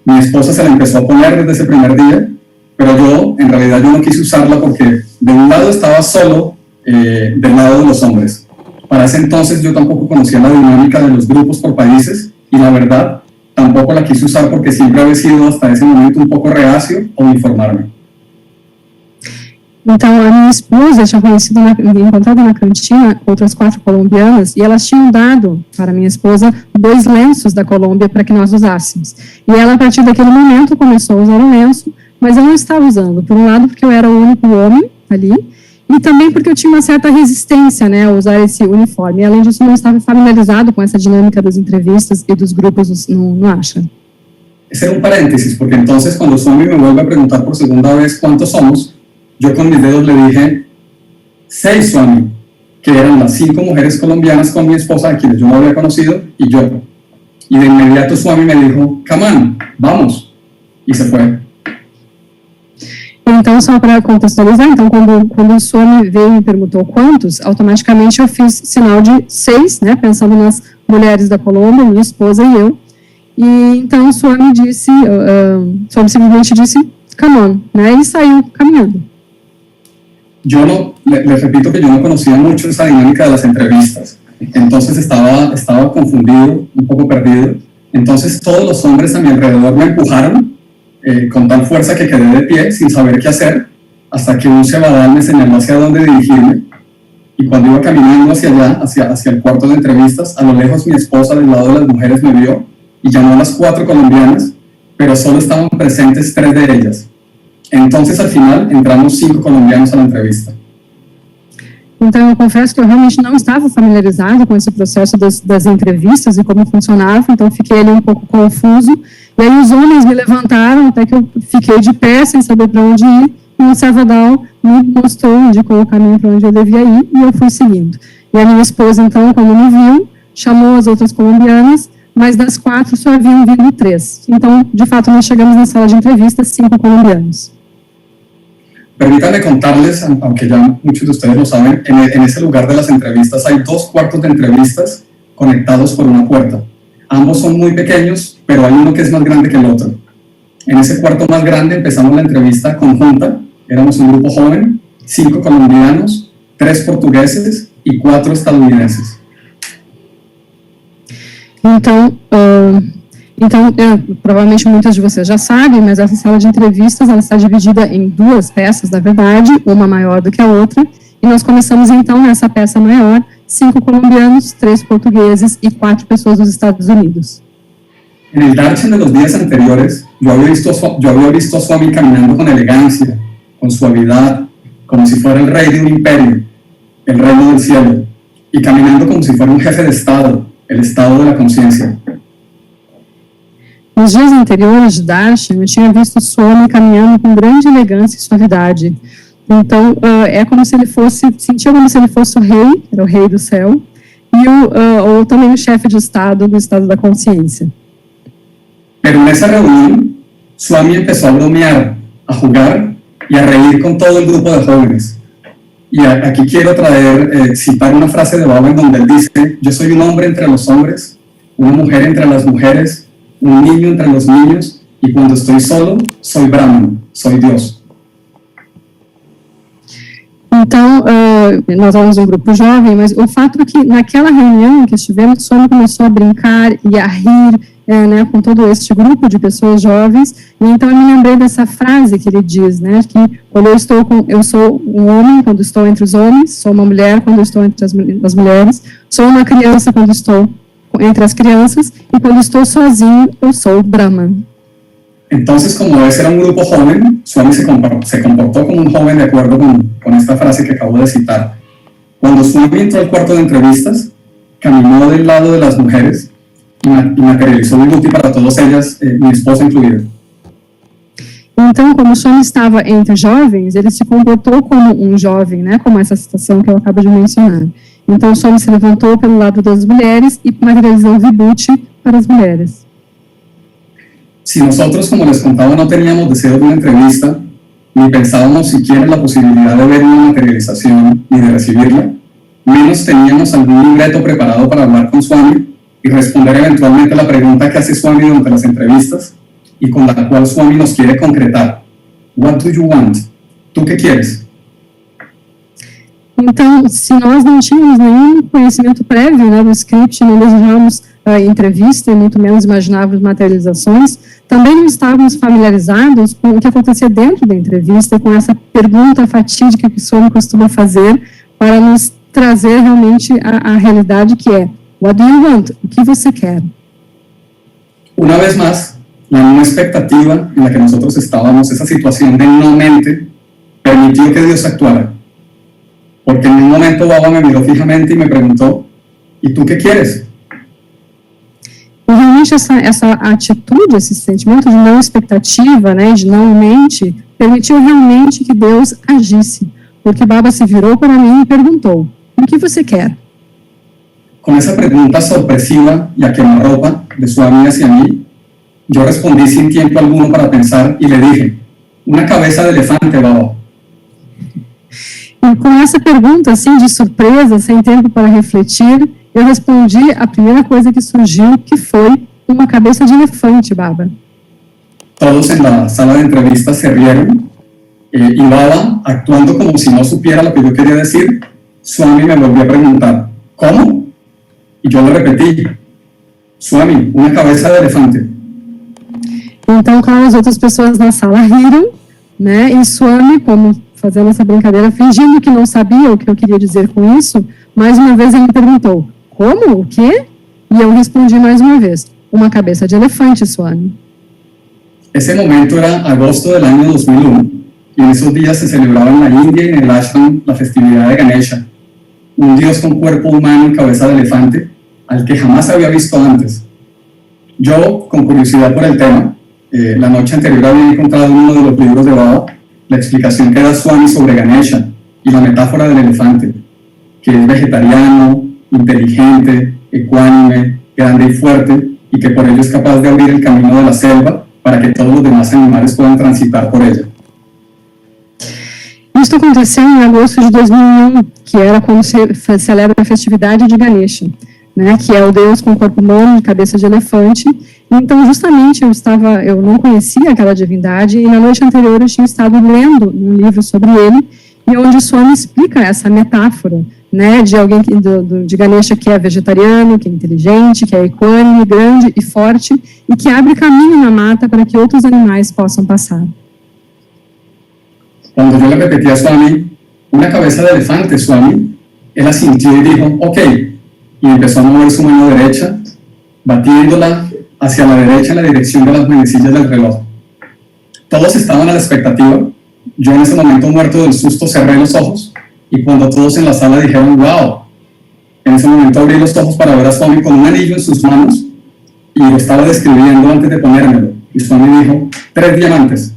[SPEAKER 3] Mi esposa se la empezó a poner desde ese primer día, pero yo, en realidad, yo no quise usarla porque de un lado estaba solo del lado de los hombres. Para ese entonces yo tampoco conocía la dinámica de los grupos por países y la verdad tampoco la quise usar porque siempre había sido hasta ese momento un poco reacio a uniformarme.
[SPEAKER 4] Então, a minha esposa tinha encontrado na cantina outras 4 colombianas e elas tinham dado para minha esposa 2 lenços da Colômbia para que nós usássemos. E ela, a partir daquele momento, começou a usar o lenço, mas eu não estava usando. Por um lado, porque eu era o único homem ali, e também porque eu tinha uma certa resistência, né, a usar esse uniforme. E, além disso, não estava familiarizado com essa dinâmica das entrevistas e dos grupos no ashram.
[SPEAKER 3] Ese era un paréntesis, porque entonces cuando Swami me vuelve a preguntar por segunda vez cuántos somos, yo con mis dedos le dije 6, Swami, que eran las 5 mujeres colombianas con mi esposa, a quienes yo no había conocido, y yo. Y de inmediato Swami me dijo, "Come on, vamos", y se fue.
[SPEAKER 4] Então, só para contextualizar, então, quando o Swami veio e me perguntou quantos, automaticamente eu fiz sinal de 6, né, pensando nas mulheres da Colômbia, minha esposa e eu. E então o Swami disse, Swami simplesmente disse, come on, né, e saiu caminhando.
[SPEAKER 3] Yo no, le repito que yo no conocía mucho esa dinámica de las entrevistas, entonces estaba confundido, un poco perdido. Entonces todos los hombres a mi alrededor me empujaron con tal fuerza que quedé de pie sin saber qué hacer, hasta que un cebadal me señaló hacia dónde dirigirme. Y cuando iba caminando hacia allá, hacia el cuarto de entrevistas, a lo lejos mi esposa del lado de las mujeres me vio y llamó a las 4 colombianas, pero solo estaban presentes 3 de ellas. Entonces, al final, entramos 5 colombianos a la entrevista.
[SPEAKER 4] Então, eu confesso que eu realmente não estava familiarizado com esse processo das entrevistas e como funcionava, então fiquei ali um pouco confuso. E aí os homens me levantaram até que eu fiquei de pé, sem saber para onde ir, e o Salvador me mostrou, indicou o caminho para onde eu devia ir, e eu fui seguindo. E a minha esposa, então, quando me viu, chamou as outras colombianas, mas das 4 só haviam vindo 3. Então, de fato, nós chegamos na sala de entrevistas, 5 colombianos.
[SPEAKER 3] Permítanme contarles, aunque ya muchos de ustedes lo saben, en ese lugar de las entrevistas hay 2 cuartos de entrevistas conectados por una puerta. Ambos son muy pequeños, pero hay uno que es más grande que el otro. En ese cuarto más grande empezamos la entrevista conjunta, éramos un grupo joven, 5 colombianos, 3 portugueses y 4 estadounidenses.
[SPEAKER 4] Então, provavelmente muitas de vocês já sabem, mas essa sala de entrevistas ela está dividida em 2 peças, na verdade, uma maior do que a outra, e nós começamos então nessa peça maior, 5 colombianos, 3 portugueses e 4 pessoas dos Estados Unidos.
[SPEAKER 3] En el Darshan de los días anteriores, yo había visto a Swami caminando con elegancia, con suavidad, como si fuera el rey de un imperio, el reino del cielo, y caminando como si fuera un jefe de Estado, el estado de la conciencia.
[SPEAKER 4] Nos dias anteriores de Darshan, eu tinha visto Swami caminhando com grande elegância e suavidade. Então, é como se ele fosse, sentia como se ele fosse o rei, era o rei do céu, e ou também o chefe de Estado do estado da consciência.
[SPEAKER 3] Pero en esa reunión, Swami empezó a bromear, a jugar y a reír con todo el grupo de jóvenes. Y aquí quiero citar una frase de Baba en donde él dice, yo soy un hombre entre los hombres, una mujer entre las mujeres, un niño entre los niños, y cuando estoy solo, soy Brahman, soy Dios.
[SPEAKER 4] Então, nós éramos um grupo jovem, mas o fato é que naquela reunião que estivemos, o Swami começou a brincar e a rir, né, com todo este grupo de pessoas jovens, e então eu me lembrei dessa frase que ele diz, né, que quando eu sou um homem quando estou entre os homens, sou uma mulher quando estou entre as mulheres, sou uma criança quando estou entre as crianças, e quando estou sozinho, eu sou Brahman.
[SPEAKER 3] Entonces, como ese era un grupo joven, Swami se comportó como un joven de acuerdo con esta frase que acabo de citar. Cuando Swami entró al cuarto de entrevistas, caminó del lado de las mujeres y materializó Vibhuti para todas ellas, mi esposa incluida.
[SPEAKER 4] Então, como o Swami estava entre jovens, ele se comportou como um jovem, né, como essa situação que eu acabo de mencionar. Então, o Swami se levantou pelo lado das mulheres e materializou Vibhuti para as mulheres.
[SPEAKER 3] Si nosotros, como les contaba, no teníamos deseo de una entrevista, ni pensábamos siquiera en la posibilidad de ver una materialización ni de recibirla, menos teníamos algún libreto preparado para hablar con Swami y responder eventualmente a la pregunta que hace Swami durante las entrevistas y con la cual Swami nos quiere concretar. What do you want? ¿Tú qué quieres?
[SPEAKER 4] Então, se nós não tínhamos nenhum conhecimento prévio, né, do script, não desejávamos entrevista e muito menos imaginávamos materializações, também não estávamos familiarizados com o que acontecia dentro da entrevista, com essa pergunta fatídica que o Swami costuma fazer para nos trazer realmente a realidade que é What do you want? O que você quer?
[SPEAKER 3] Una vez más, la misma expectativa en la que nosotros estábamos, esa situación de no mente, permitió que Dios actuara. Porque en un momento Baba me miró fijamente y me preguntó, ¿y tú qué quieres?
[SPEAKER 4] E realmente essa atitude, esse sentimento de não expectativa, né, de não mente, permitiu realmente que Deus agisse. Porque Baba se virou para mim e perguntou, o que você quer?
[SPEAKER 3] Con esa pregunta sorpresiva y a quemarropa de Swami hacia mí, yo respondí sin tiempo alguno para pensar y le dije, una cabeza de elefante, Baba.
[SPEAKER 4] E com essa pergunta, assim, de surpresa, sem tempo para refletir, eu respondi a primeira coisa que surgiu, que foi uma cabeça de elefante, Baba.
[SPEAKER 3] Todos en la sala de entrevistas se rieron y Baba, actuando como si no supiera lo que yo quería decir, Swami me volvió a preguntar, ¿cómo? Y yo le repetí, Swami, una cabeza de elefante.
[SPEAKER 4] Então, claro, as outras pessoas na sala riram, né? E Swami, como fazendo essa brincadeira, fingindo que não sabia o que eu queria dizer com isso, mais uma vez ele me perguntou, como? O quê? E eu respondi mais uma vez, uma cabeça de elefante, Swami.
[SPEAKER 3] Ese momento era agosto del año 2001 y en esos días se celebraba en la India y en el ashram la festividad de Ganesha, un dios con cuerpo humano y cabeza de elefante al que jamás había visto antes. Yo, con curiosidad por el tema, la noche anterior había encontrado en uno de los libros de Baba la explicación que da Swami sobre Ganesha y la metáfora del elefante, que es vegetariano, inteligente, ecuánime, grande y fuerte, y que por ello es capaz de abrir el camino de la selva para que todos los demás animales puedan transitar por ella.
[SPEAKER 4] Isso aconteceu em agosto de 2001, que era quando se celebra a festividade de Ganesha, né, que é o deus com corpo humano e cabeça de elefante. Então, justamente, eu não conhecia aquela divindade e na noite anterior eu tinha estado lendo um livro sobre ele e onde Swami explica essa metáfora, né, de alguém de Ganesha que é vegetariano, que é inteligente, que é equânime, grande e forte e que abre caminho na mata para que outros animais possam passar.
[SPEAKER 3] Cuando yo le repetí a Swami, una cabeza de elefante, Swami, él asintió y dijo, ok, y empezó a mover su mano derecha, batiéndola hacia la derecha en la dirección de las manecillas del reloj. Todos estaban a la expectativa. Yo en ese momento, muerto del susto, cerré los ojos y cuando todos en la sala dijeron, wow, en ese momento abrí los ojos para ver a Swami con un anillo en sus manos y lo estaba describiendo antes de ponérmelo. Y Swami dijo, 3 diamantes.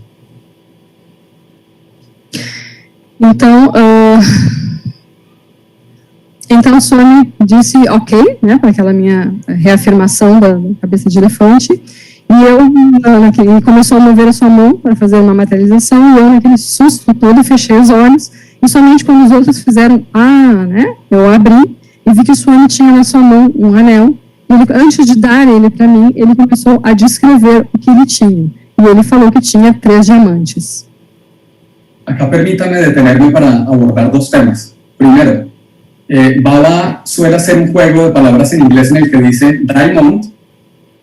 [SPEAKER 4] Então Swami disse ok, né, para aquela minha reafirmação da cabeça de elefante, e ele começou a mover a sua mão para fazer uma materialização, e eu, naquele susto todo, fechei os olhos, e somente quando os outros fizeram, né, eu abri, e vi que o Swami tinha na sua mão um anel, e ele, antes de dar ele para mim, ele começou a descrever o que ele tinha, e ele falou que tinha 3 diamantes.
[SPEAKER 3] Acá permítame detenerme para abordar 2 temas. Primero, Baba suele hacer un juego de palabras en inglés en el que dice diamond,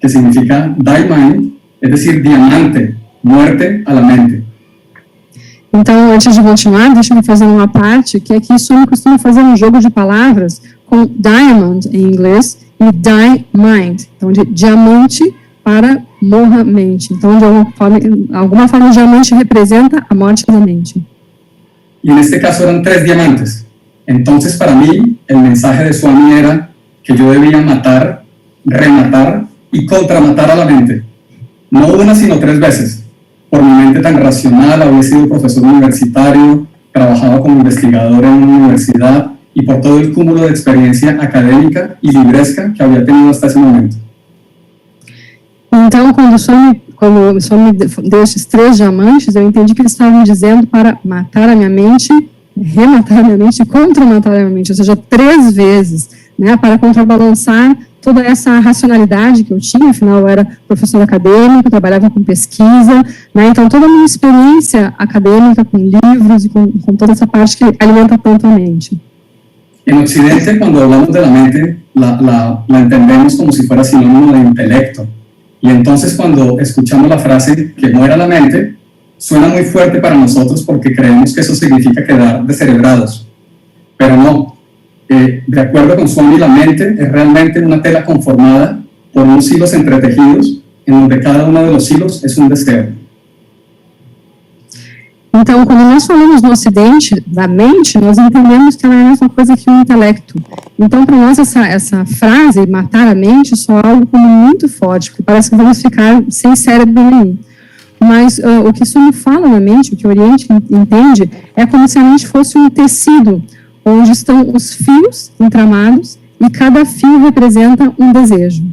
[SPEAKER 3] que significa die mind, es decir, diamante, muerte a la mente.
[SPEAKER 4] Então, antes de continuar, deixa eu fazer uma parte, que aqui Swami costuma fazer um jogo de palavras com diamond em inglês e die mind, então de diamante para morra mente. Então, de alguma forma, o diamante representa a morte da mente.
[SPEAKER 3] Y en este caso eran 3 diamantes. Entonces, para mí, el mensaje de Swami era que yo debía matar, rematar y contramatar a la mente. No una, sino 3 veces. Por mi mente tan racional, había sido profesor universitario, trabajaba como investigador en una universidad y por todo el cúmulo de experiencia académica y libresca que había tenido hasta esse momento.
[SPEAKER 4] Então, quando o Swami deu esses 3 diamantes, eu entendi que eles estavam dizendo para matar a minha mente, rematar a minha mente e contramatar a minha mente, ou seja, 3 vezes, né, para contrabalançar toda essa racionalidade que eu tinha. Afinal, eu era professor acadêmico, trabalhava com pesquisa, né, então toda a minha experiência acadêmica com livros e com toda essa parte que alimenta tanto a mente.
[SPEAKER 3] En Occidente, cuando hablamos de la mente, la entendemos como si fuera sinónimo de intelecto. Y entonces cuando escuchamos la frase que muera la mente, suena muy fuerte para nosotros porque creemos que eso significa quedar descerebrados. Pero no, de acuerdo con Swami, la mente es realmente una tela conformada por unos hilos entretejidos en donde cada uno de los hilos es un deseo.
[SPEAKER 4] Então, quando nós falamos no Ocidente da mente, nós entendemos que ela é a mesma coisa que o intelecto. Então, para nós, essa frase, matar a mente, soa algo como muito forte, porque parece que vamos ficar sem cérebro nenhum. Mas o que isso me fala na mente, o que o Oriente entende, é como se a mente fosse um tecido, onde estão os fios entramados, e cada fio representa um desejo.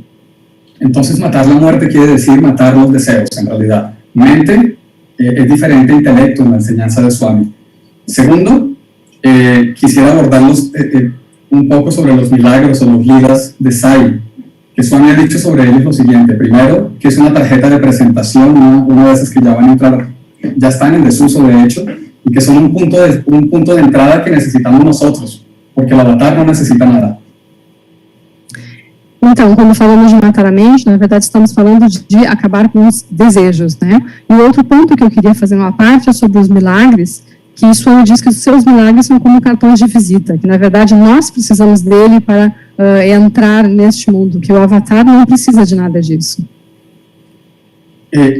[SPEAKER 3] Entonces, matar la muerte quiere decir matar los deseos, en realidad. Mente, es diferente intelecto en la enseñanza de Swami. Segundo, quisiera abordarlos un poco sobre los milagros o los lilas de Sai, que Swami ha dicho sobre ellos lo siguiente. Primero, que es una tarjeta de presentación, una de esas que ya van a entrar, ya están en desuso de hecho, y que son un punto de entrada que necesitamos nosotros, porque el avatar no necesita nada.
[SPEAKER 4] Então, quando falamos de matar a mente, na verdade estamos falando de acabar com os desejos, né? E o outro ponto que eu queria fazer uma parte é sobre os milagres, que Swami diz que os seus milagres são como cartões de visita, que na verdade nós precisamos dele para entrar neste mundo, que o avatar não precisa de nada disso.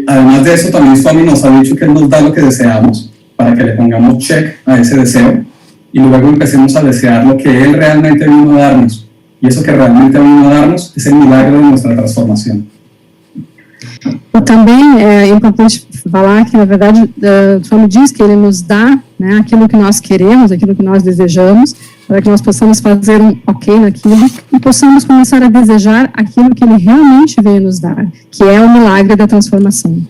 [SPEAKER 3] Además de eso, también Swami nos ha dicho que Él nos da lo que deseamos, para que le pongamos check a ese deseo, y luego empecemos a desear lo que Él realmente vino a darnos. Y eso que realmente vino a darnos es el milagro de nuestra transformación.
[SPEAKER 4] E também é importante falar que, na verdade, o Swami diz que ele nos dá, né, aquilo que nós queremos, aquilo que nós desejamos, para que nós possamos fazer um ok naquilo e possamos começar a desejar aquilo que ele realmente veio nos dar, que é o milagre da transformação.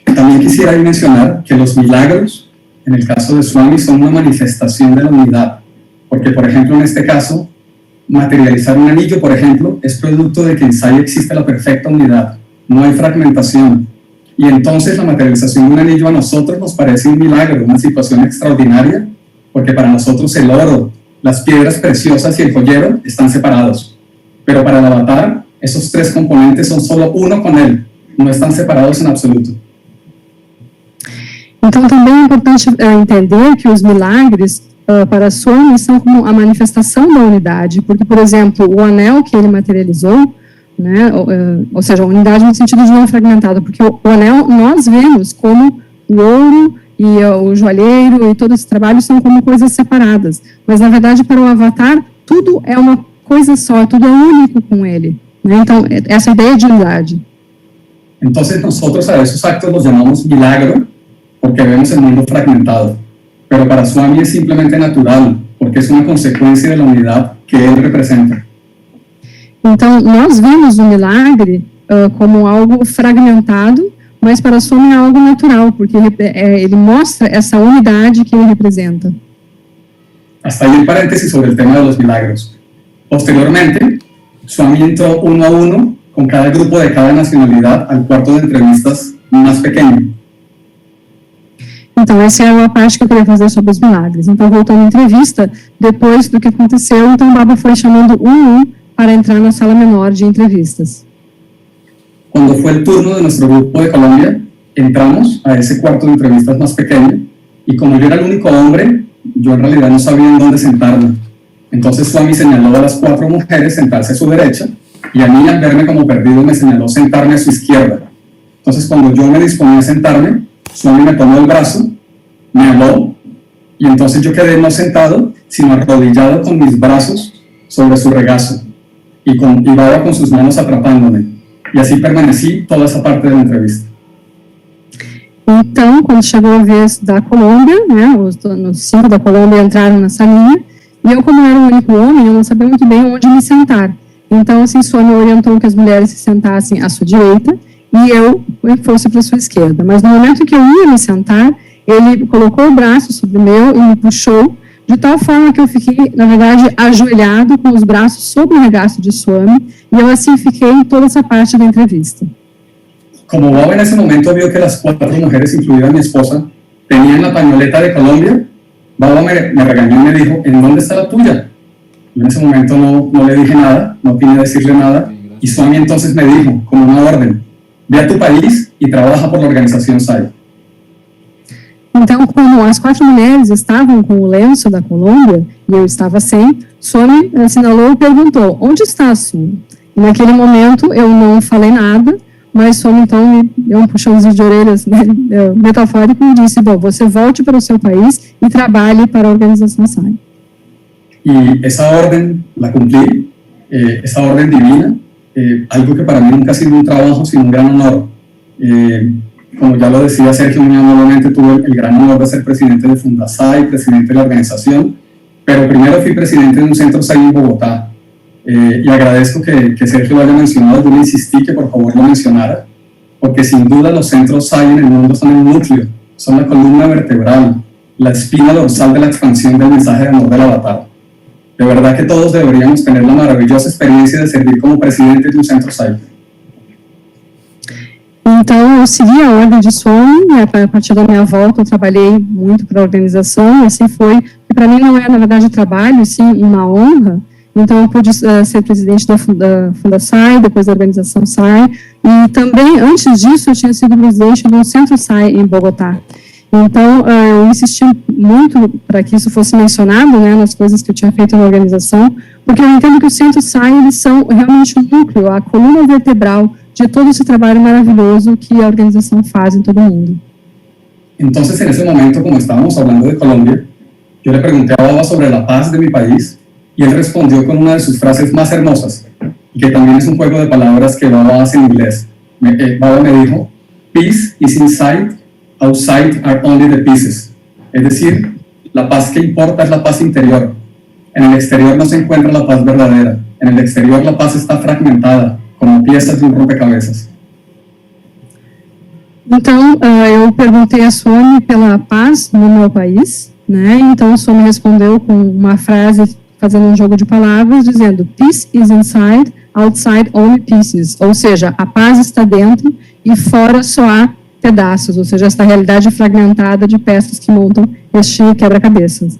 [SPEAKER 3] También quisiera mencionar que los milagros, en el caso de Swami, son una manifestación de la unidad, porque, por ejemplo, en este caso, materializar un anillo, por ejemplo, es producto de que en Sai existe la perfecta unidad, no hay fragmentación. Y entonces la materialización de un anillo a nosotros nos parece un milagro, una situación extraordinaria, porque para nosotros el oro, las piedras preciosas y el joyero están separados. Pero para el avatar, esos tres componentes son solo uno con él, no están separados en absoluto.
[SPEAKER 4] Então, também é importante entender que os milagres para Swami são como a manifestação da unidade, porque, por exemplo, o anel que ele materializou, né, ou seja, a unidade no sentido de não fragmentado, porque o anel nós vemos como o ouro e o joalheiro e todo esse trabalho são como coisas separadas, mas na verdade para o avatar tudo é uma coisa só, tudo é único com ele, né? Então essa ideia de unidade.
[SPEAKER 3] Então, nosotros a esos actos los llamamos milagro, porque vemos el mundo fragmentado. Pero para Swami es simplemente natural, porque es una consecuencia de la unidad que él representa.
[SPEAKER 4] Então, nós vemos o milagre como algo fragmentado, mas para Swami é algo natural, porque ele mostra essa unidade que ele representa.
[SPEAKER 3] Hasta ahí el paréntesis sobre el tema de los milagros. Posteriormente, Swami entró uno a uno con cada grupo de cada nacionalidad al cuarto de entrevistas más pequeño.
[SPEAKER 4] Então, essa é uma parte que eu queria fazer sobre os milagres. Então, voltando à entrevista, depois do que aconteceu, então, Baba foi chamando um para entrar na sala menor de entrevistas.
[SPEAKER 3] Cuando fue el turno de nuestro grupo de Colombia, entramos a ese cuarto de entrevistas más pequeño, y como yo era el único hombre, yo en realidad no sabía en dónde sentarme. Entonces Swami señaló a las 4 mujeres sentarse a su derecha, y a mí, al verme como perdido, me señaló sentarme a su izquierda. Entonces, cuando yo me disponía a sentarme, Swami me tomó el brazo, me habló, y entonces yo quedé no sentado, sino arrodillado con mis brazos sobre su regazo, y Baba con sus manos atrapándome. E assim permaneci toda essa parte da entrevista.
[SPEAKER 4] Então, quando chegou a vez da Colômbia, né, os 5 da Colômbia entraram na salinha, e eu, como era o único homem, eu não sabia muito bem onde me sentar. Então, assim, Swami orientou que as mulheres se sentassem à sua direita, e eu fosse para a sua esquerda. Mas no momento que eu ia me sentar, ele colocou o braço sobre o meu e me puxou, de tal forma que eu fiquei, na verdade, ajoelhado com os braços sobre o regaço de Swami, e eu assim fiquei em toda essa parte da entrevista.
[SPEAKER 3] Como Baba en ese momento vio que las 4 mujeres, incluida mi esposa, tenían la pañoleta de Colombia, Baba me regañó y me dijo, ¿en dónde está la tuya? Yo en ese momento no le dije nada, no vine a decirle nada, y Swami entonces me dijo, como una orden, ve a tu país y trabaja por la organización SAI.
[SPEAKER 4] Então, como as 4 mulheres estavam com o lenço da Colômbia, e eu estava sem, Swami assinalou e perguntou, onde está a sua? E naquele momento eu não falei nada, mas Swami então me deu um puxãozinho de orelhas, né, metafórico, e disse, bom, você volte para o seu país e trabalhe para a organização SAI.
[SPEAKER 3] Y esa orden la cumplí, esa orden divina, algo que para mí nunca ha sido un trabajo, sino un gran honor. Como ya lo decía Sergio, nuevamente tuve el gran honor de ser presidente de Fundasai, presidente de la organización, pero primero fui presidente de un centro SAI en Bogotá, y agradezco que Sergio lo haya mencionado. Yo le insistí que por favor lo mencionara, porque sin duda los centros SAI en el mundo son el núcleo, son la columna vertebral, la espina dorsal de la expansión del mensaje de amor del avatar. De verdad que todos deberíamos tener la maravillosa experiencia de servir como presidente de un centro SAI.
[SPEAKER 4] Então, eu segui a ordem de Swami, e a partir da minha volta eu trabalhei muito para a organização, e assim foi, e para mim não é, na verdade, trabalho, sim, uma honra. Então, eu pude ser presidente da Funda SAI, depois da organização SAI, e também, antes disso, eu tinha sido presidente do Centro SAI em Bogotá. Então, eu insisti muito para que isso fosse mencionado, né, nas coisas que eu tinha feito na organização, porque eu entendo que os Centros SAI, eles são realmente o núcleo, a coluna vertebral de todo esse trabalho maravilhoso que a organização faz em todo o mundo.
[SPEAKER 3] Entonces, en ese momento, como estábamos hablando de Colombia, yo le pregunté a Baba sobre la paz de mi país y él respondió con una de sus frases más hermosas, y que también es un juego de palabras que Baba hace en inglés. Baba me dijo, peace is inside, outside are only the pieces. Es decir, la paz que importa es la paz interior. En el exterior no se encuentra la paz verdadera. En el exterior la paz está fragmentada, como piezas de um rompecabezas.
[SPEAKER 4] Então, eu perguntei a Swami pela paz no meu país, né? Então, a Swami respondeu com uma frase, fazendo um jogo de palavras, dizendo, peace is inside, outside only pieces. Ou seja, a paz está dentro e fora só há pedaços, ou seja, esta realidade fragmentada de peças que montam este quebra-cabeças.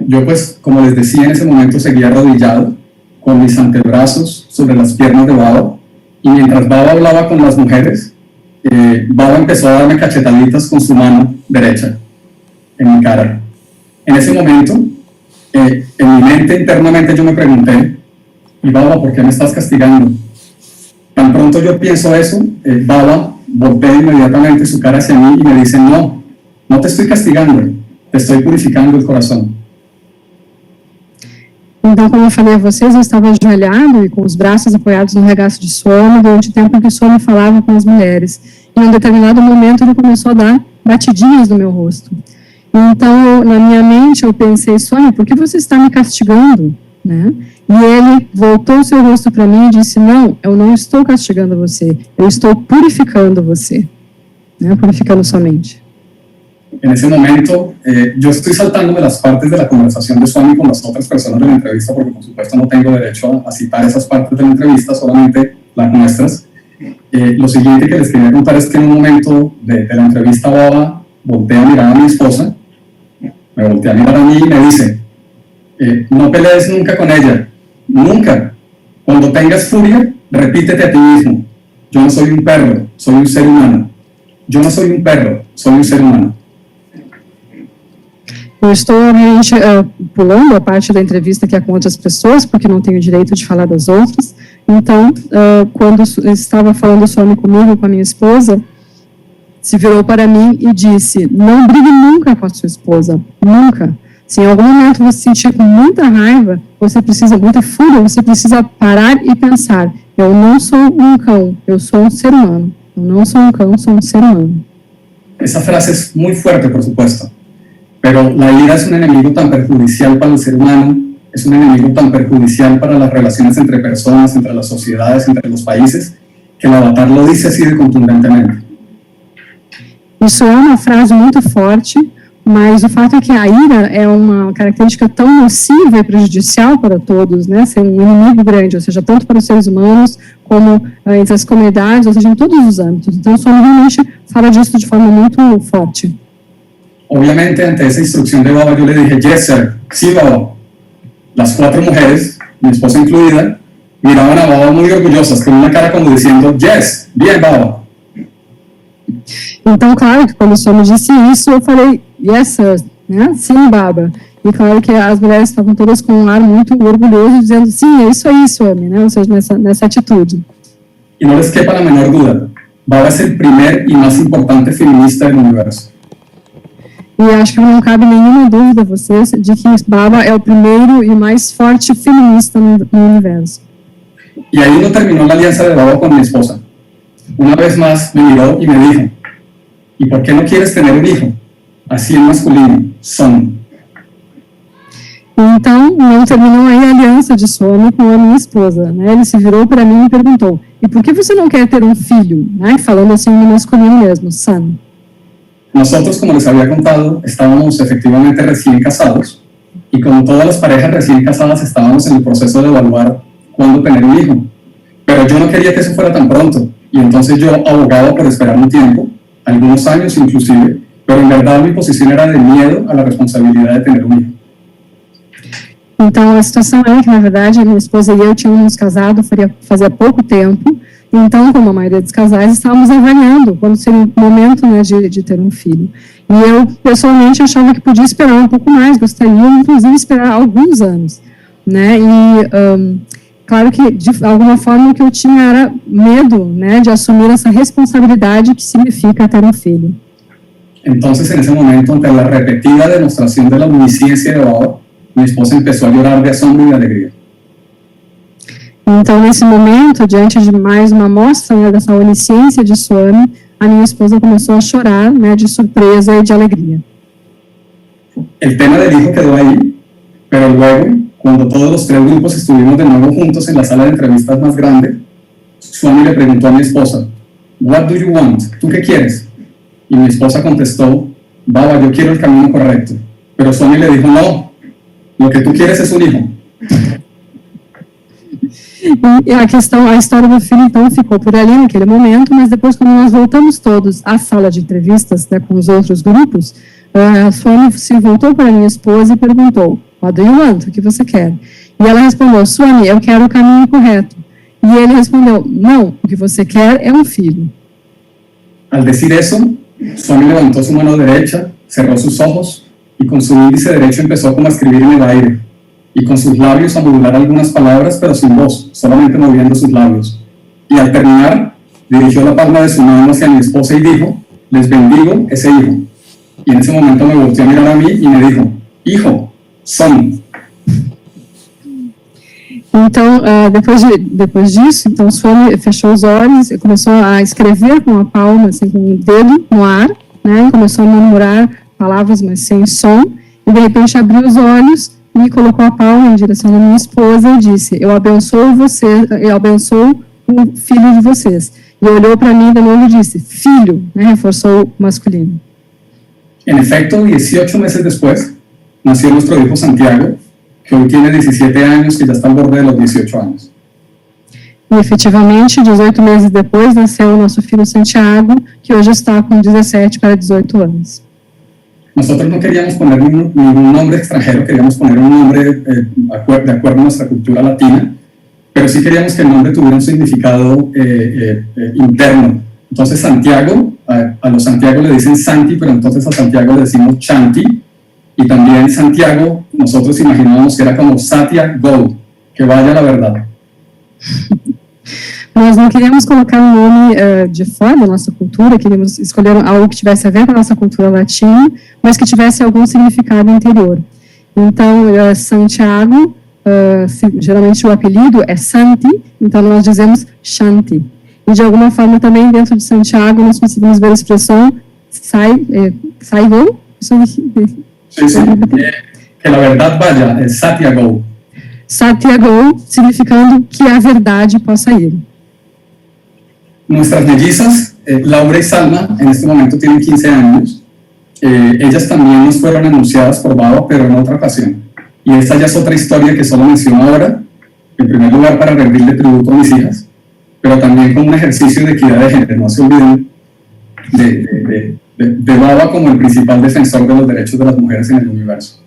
[SPEAKER 3] Yo, pues, como les decía, en ese momento seguía arrodillado, con mis antebrazos sobre las piernas de Baba, y mientras Baba hablaba con las mujeres, Baba empezó a darme cachetaditas con su mano derecha en mi cara. En ese momento, en mi mente internamente yo me pregunté, y Baba, ¿por qué me estás castigando? Tan pronto yo pienso eso, Baba voltea inmediatamente su cara hacia mí y me dice, no, no te estoy castigando, te estoy purificando el corazón.
[SPEAKER 4] Então, como eu falei a vocês, eu estava ajoelhado e com os braços apoiados no regaço de Swami durante o tempo em que Swami falava com as mulheres. E, em um determinado momento, ele começou a dar batidinhas no meu rosto. Então, na minha mente, eu pensei, Swami, por que você está me castigando? Né? E ele voltou o seu rosto para mim e disse, não, eu não estou castigando você, eu estou purificando você, né? Purificando sua mente.
[SPEAKER 3] En ese momento, yo estoy saltándome las partes de la conversación de Swami con las otras personas de la entrevista, porque por supuesto no tengo derecho a citar esas partes de la entrevista, solamente las nuestras. Lo siguiente que les quería contar es que en un momento de la entrevista Baba voltea a mirar a mi esposa, me voltea a mirar a mí y me dice, no pelees nunca con ella, nunca. Cuando tengas furia, repítete a ti mismo, yo no soy un perro, soy un ser humano. Yo no soy un perro, soy un ser humano.
[SPEAKER 4] Eu estou realmente pulando a parte da entrevista que é com outras pessoas, porque não tenho direito de falar das outras. Então, quando estava falando Swami comigo, com a minha esposa, se virou para mim e disse, não brigue nunca com a sua esposa, nunca. Se em algum momento você sentir com muita raiva, muita fúria, você precisa parar e pensar, eu não sou um cão, eu sou um ser humano. Eu não sou um cão, sou um ser humano.
[SPEAKER 3] Esa frase es muy fuerte, por supuesto. Pero la ira es un enemigo tan perjudicial para el ser humano, es un enemigo tan perjudicial para las relaciones entre personas, entre las sociedades, entre los países, que el avatar lo dice así de contundentemente.
[SPEAKER 4] Isso é uma frase muito forte, mas o fato é que a ira é uma característica tão nociva e prejudicial para todos, né? Ser um inimigo grande, ou seja, tanto para os seres humanos, como entre as comunidades, ou seja, em todos os âmbitos. Então, o Swami realmente fala disso de forma muito forte.
[SPEAKER 3] Obviamente, ante esa instrucción de Baba, yo le dije, yes, sir, sí, Baba. Las 4 mujeres, mi esposa incluida, miraban a Baba muy orgullosas, con una cara como diciendo, yes, bien, Baba.
[SPEAKER 4] Então, claro que quando o Swami disse isso, eu falei, yes, sir, né? Sim, Baba. E claro que as mulheres estavam todas com um ar muito orgulhoso, dizendo, sim, é isso aí, Swami, né? Ou seja, nessa atitude.
[SPEAKER 3] Y no les quepa la menor duda, Baba es el primer y más importante feminista del universo.
[SPEAKER 4] E acho que não cabe nenhuma dúvida a vocês de que Baba é o primeiro e mais forte feminista no universo.
[SPEAKER 3] Y ahí no terminó la alianza de Baba con mi esposa. Una vez más me miró y me dijo, ¿y por qué no quieres tener un hijo? Así en masculino, son.
[SPEAKER 4] Então, não terminou aí a aliança de Swami com a minha esposa, né? Ele se virou para mim e perguntou, e por que você não quer ter um filho? Né? Falando assim no masculino mesmo, son.
[SPEAKER 3] Nosotros, como les había contado, estábamos efectivamente recién casados y como todas las parejas recién casadas estábamos en el proceso de evaluar cuándo tener un hijo. Pero yo no quería que eso fuera tan pronto y entonces yo abogaba por esperar un tiempo, algunos años inclusive, pero en verdad mi posición era de miedo a la responsabilidad de tener un hijo.
[SPEAKER 4] Então, a situação é que, na verdade, a minha esposa e eu tínhamos nos casado fazia pouco tempo. Então, como a maioria dos casais, estávamos avaliando quando seria o momento, né, de ter um filho. E eu, pessoalmente, achava que podia esperar um pouco mais, gostaria, inclusive, esperar alguns anos. Né? E, claro que, de alguma forma, o que eu tinha era medo, né, de assumir essa responsabilidade que significa ter um filho.
[SPEAKER 3] Entonces, en ese momento, ante la repetida demostración de la omnisciencia de Baba, mi esposa empezó a llorar de asombro y de alegría.
[SPEAKER 4] Então, nesse momento, diante de mais uma amostra, né, dessa onisciência de Swami, a minha esposa começou a chorar, né, de surpresa e de alegria.
[SPEAKER 3] El tema del hijo quedó ahí, pero luego, cuando todos los tres grupos estuvimos de nuevo juntos en la sala de entrevistas más grande, Swami le preguntó a mi esposa, "What do you want? ¿Tú qué quieres?" Y mi esposa contestó, "Baba, yo quiero el camino correcto." Pero Swami le dijo, "No, lo que tú quieres es un hijo."
[SPEAKER 4] E a história do filho, então, ficou por ali naquele momento, mas depois, quando nós voltamos todos à sala de entrevistas, né, com os outros grupos, a Swami se voltou para a minha esposa e perguntou, "What do you want? O que você quer?" E ela respondeu, "Swami, eu quero o caminho correto." E ele respondeu, "Não, o que você quer é um filho."
[SPEAKER 3] Al decir eso, Swami levantó su mano derecha, cerró sus ojos y con su índice derecho empezó como a escribir en el aire y con sus labios a modular algunas palabras pero sin voz, solamente moviendo sus labios. Y al terminar, dirigió la palma de su mano hacia mi esposa y dijo, "Les bendigo ese hijo." Y en ese momento me volteó a mirar a mí y me dijo, "Hijo, son."
[SPEAKER 4] Então, depois disso, então, Swami fechou os olhos e começou a escrever com a palma, assim, com o dedo no ar, né, começou a murmurar palavras, mas sem som, e de repente abriu os olhos e colocou a palma em direção à minha esposa e disse, "Eu abençoo você, eu abençoo o filho de vocês." E olhou para mim de novo e disse, "Filho", né, reforçou o masculino.
[SPEAKER 3] En efecto, 18 meses después, nació nuestro hijo Santiago, que hoy tiene 17 años, que ya está al borde de los 18 años.
[SPEAKER 4] E, efetivamente, 18 meses depois, nasceu o nosso filho Santiago, que hoje está com 17 para 18 anos.
[SPEAKER 3] Nosotros no queríamos poner ningún nombre extranjero, queríamos poner un nombre de acuerdo a nuestra cultura latina, pero sí queríamos que el nombre tuviera un significado interno. Entonces Santiago, a los Santiago le dicen Santi, pero entonces a Santiago le decimos Chanti, y también Santiago, nosotros imaginábamos que era como Satya Go, que vaya la verdad.
[SPEAKER 4] Nós não queríamos colocar um nome de fora da nossa cultura, queríamos escolher algo que tivesse a ver com a nossa cultura latina, mas que tivesse algum significado interior. Então, Santiago, geralmente o apelido é Santi, então nós dizemos Shanti. E de alguma forma também dentro de Santiago nós conseguimos ver a expressão Saigo.
[SPEAKER 3] Sí, sí, que la verdad vaya, es Satya Go.
[SPEAKER 4] Satya Go, significando que a verdade possa ir.
[SPEAKER 3] Nuestras mellizas, Laura y Salma, en este momento tienen 15 años. Ellas también nos fueron anunciadas por Baba, pero en otra ocasión. Y esta ya es otra historia que solo menciono ahora, en primer lugar para rendirle tributo a mis hijas, pero también como un ejercicio de equidad de género. No se olviden de Baba como el principal defensor de los derechos de las mujeres en el universo.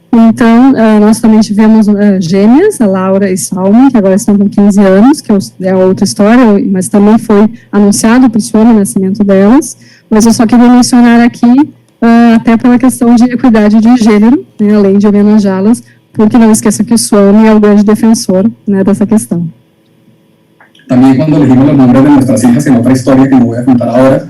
[SPEAKER 4] Então, nós também tivemos gêmeas, a Laura e Salma, que agora estão com 15 anos, que é outra história, mas também foi anunciado para o Swami o nascimento delas. Mas eu só queria mencionar aqui, até pela questão de equidade de gênero, né, além de homenageá-las, porque não esqueça que o Swami é o grande defensor, né, dessa questão.
[SPEAKER 3] También cuando elegimos los nombres de nuestras hijas, en otra historia que no voy a contar ahora,